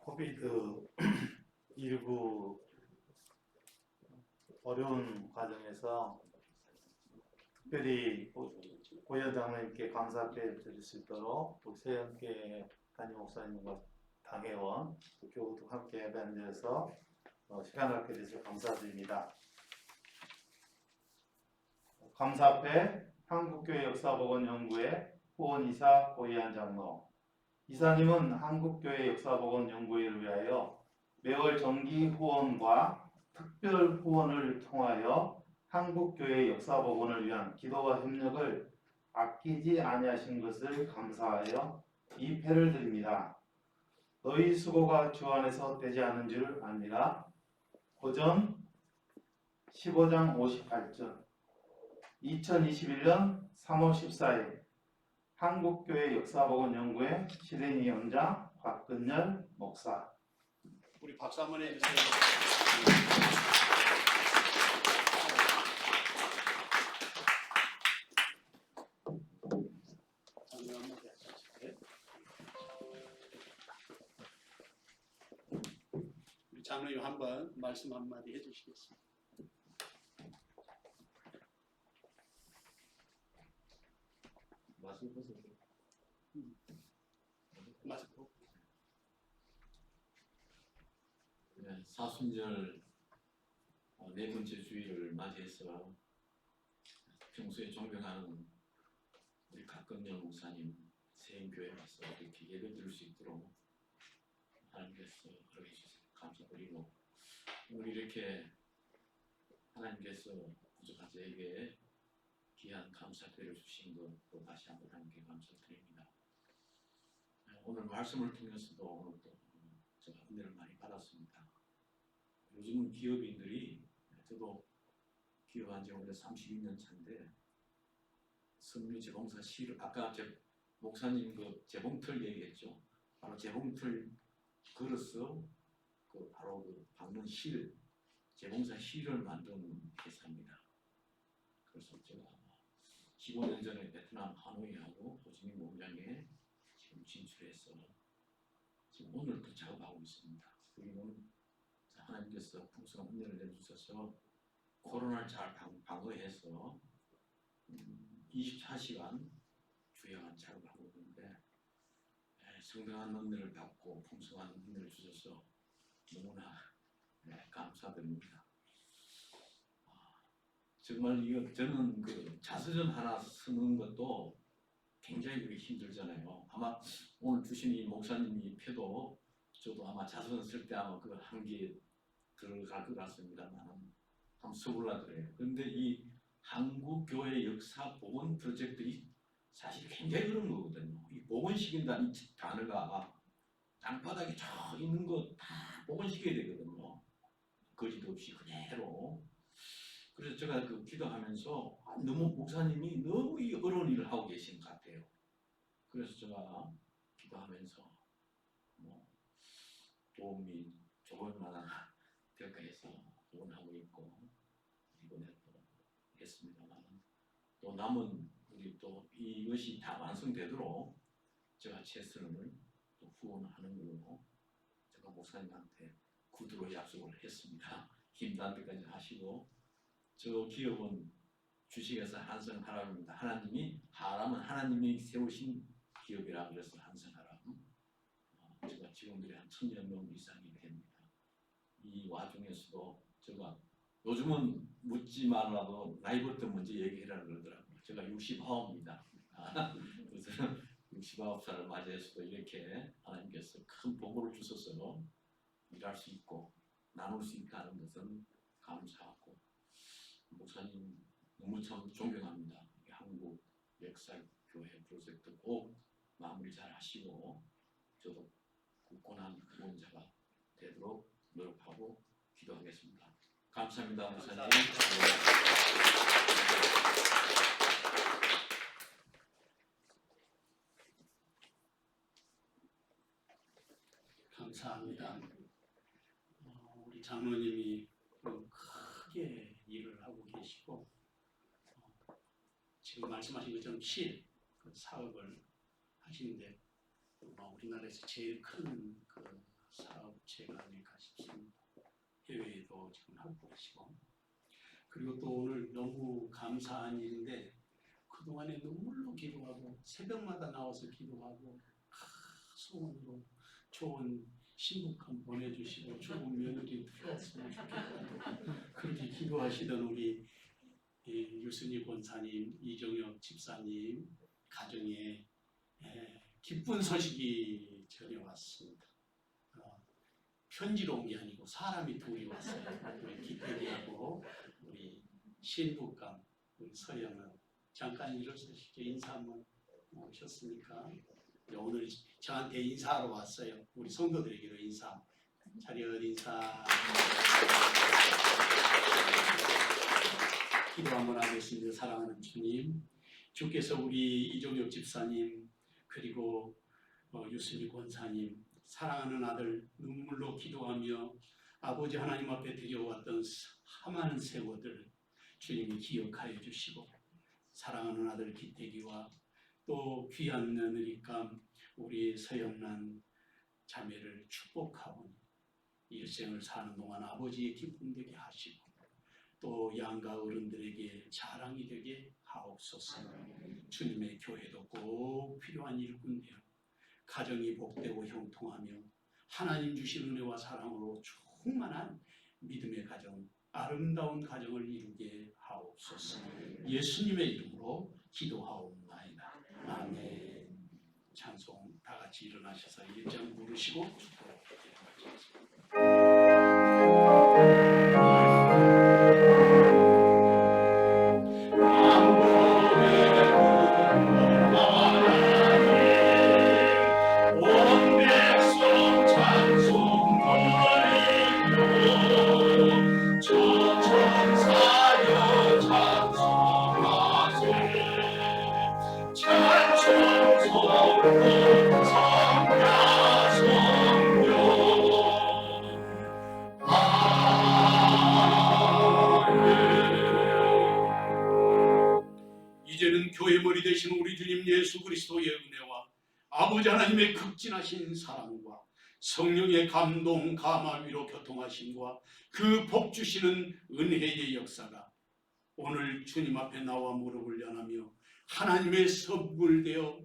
S5: 코비드19 어려운 과정에서 특별히 고현 장로님께 감사패를 드릴 수 있도록 우리 세영교회 담임 목사님과 당회원, 교우도 함께 예배하는 데서 시간을 갖게 돼서 감사드립니다. 감사패 한국교회 역사복원연구회 후원이사 고이한 장로. 이사님은 한국교회 역사복원연구회를 위하여 매월 정기 후원과 특별 후원을 통하여 한국교회 역사복원을 위한 기도와 협력을 아끼지 아니하신 것을 감사하여 이 패를 드립니다. 너희 수고가 주 안에서 되지 않은 줄 아니라. 고전 15장 58절 2021년 3월 14일 한국교회 역사복원연구회 실행위원장 곽근열 목사.
S1: 우리 박수 한번 해주세요. 장로님 한번 말씀 한마디 해주시겠습니다.
S6: 말씀 보세요.
S1: 말씀.
S6: 네, 사순절 네 번째 주일을 맞이해서 평소에 존경하는 우리 박건영 목사님 세인교회 와서 이렇게 예배드릴 수 있도록 하나님께서 허락해 주셔서 감사드리고, 오늘 이렇게 하나님께서 부족한 저에게 귀한 감사패를 주신 것도 다시 한번 하나님께 감사드립니다. 오늘 말씀을 통해서도 오늘 또 제가 은혜를 많이 받았습니다. 요즘은 기업인들이, 저도 기업한 지 오늘 32년 차인데, 섬유 재봉사 실, 아까 제 목사님 그 재봉틀 얘기했죠. 바로 재봉틀 걸어서 그 바로 그 박는 실, 재봉사 실을 만든 회사입니다. 그래서 제가 15년 전에 베트남 하노이하고 호치민 공장에 지금 진출해서 지금 오늘 또 작업하고 있습니다. 그리고는 하나님께서 풍성한 은혜를 내주셔서 코로나를 잘 방어해서 24시간 주야간 작업하고 있는데, 성당한 은혜를 받고 풍성한 은혜를 주셔서 너무나 감사드립니다. 정말 이거 저는 그 자서전 하나 쓰는 것도 굉장히 힘들잖아요. 아마 오늘 주신 이 목사님이 펴도 저도 아마 자서전 쓸 때 아마 그 한계 들어갈 것 같습니다만 한번 써보려 그래요. 그런데 이 한국교회 역사 복원 프로젝트가 사실 굉장히 어려운 거거든요. 이 복원시킨다는 단어가 땅바닥에 저 있는 거 다 복원시켜야 되거든요. 거짓 없이 그대로. 그래서 제가 그 기도하면서 너무 목사님이 너무 이 어려운 일을 하고 계신 것 같아요. 그래서 제가 기도하면서 뭐 도움이 조금 만한 될까 해서 원하고 있고, 이번에 또 했습니다만, 또 남은 우리 또 이것이 다 완성되도록 제가 최선을 또 후원하는 걸로 제가 목사님한테 구두로 약속을 했습니다. 힘든 데까지 하시고, 저 기업은 주식에서 한성하람입니다. 하나님이 하람은 하나님이 세우신 기업이라 그래서 한성하람. 제가 직원들이 한 1000여 명 이상이 됩니다. 이 와중에서도 제가 요즘은 묻지 말라도 나이부터 먼저 얘기해라 그러더라고요. 제가 69입니다. 그래서 69살을 맞이해서도 이렇게 하나님께서 큰 복을 주셔서 일할 수 있고 나눌 수 있다는 것은 감사하고, 목사님 너무 참 존경합니다. 한국 역사교회 프로젝트 꼭 마무리 잘 하시고 저도 굳건한 후원자가 되도록 노력하고 기도하겠습니다. 감사합니다, 목사님.
S1: 감사합니다. 우리 장로님이 크게 일을 하고 계시고, 지금 말씀하신 것처럼 그 사업을 하시는데 우리나라에서 제일 큰 그 사업체가 아닐까 싶습니다. 해외에도 지금 하고 계시고, 그리고 또 오늘 너무 감사한 일인데 그동안에 눈물로 기도하고 새벽마다 나와서 기도하고 소원으로 좋은 신부감 보내주시고 좋은 며느리 들어왔으면 좋겠다 그렇게 기도하시던 우리 유순희 권사님, 이정혁 집사님 가정에 기쁜 소식이 전해왔습니다. 편지로 온 게 아니고 사람이 둘이 왔어요. 우리 기태기하고 우리 신부감 우리 서영은 잠깐 일어서시죠. 인사 한번 오셨으니까 오늘 저한테 인사하러 왔어요. 우리 성도들에게도 인사. 차렷 인사. 기도 한번 하겠습니다. 사랑하는 주님, 주께서 우리 이종혁 집사님 그리고 유순희 권사님 사랑하는 아들 눈물로 기도하며 아버지 하나님 앞에 드려왔던 험한 세월들 주님이 기억하여 주시고, 사랑하는 아들 기태기와 또 귀한 며느리감 우리 서영란 자매를 축복하오니 일생을 사는 동안 아버지의 기쁨 되게 하시고 또 양가 어른들에게 자랑이 되게 하옵소서. 주님의 교회도 꼭 필요한 일꾼 되어 가정이 복되고 형통하며 하나님 주신 은혜와 사랑으로 충만한 믿음의 가정, 아름다운 가정을 이루게 하옵소서. 예수님의 이름으로 기도하옵나이다. 아멘. 찬송 다 같이 일어나셔서 1장 부르시고 축도하겠습니다. 이제는 교회 머리 되신 우리 주님 예수 그리스도의 은혜와 아버지 하나님의 극진하신 사랑과 성령의 감동, 감화, 위로 교통하심과 그 복 주시는 은혜의 역사가 오늘 주님 앞에 나와 무릎을 연하며 하나님의 선물되어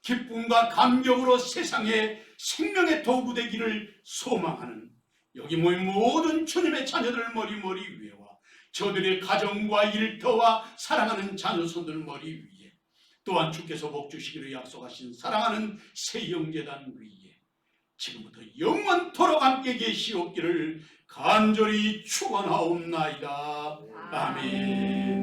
S1: 기쁨과 감격으로 세상에 생명의 도구 되기를 소망하는 여기 모인 모든 주님의 자녀들 머리 위에와 저들의 가정과 일터와 사랑하는 자녀손들 머리 위에 또한 주께서 복 주시기를 약속하신 사랑하는 새 영제단 위에 지금부터 영원토록 함께 계시옵기를 간절히 축원하옵나이다. 아멘.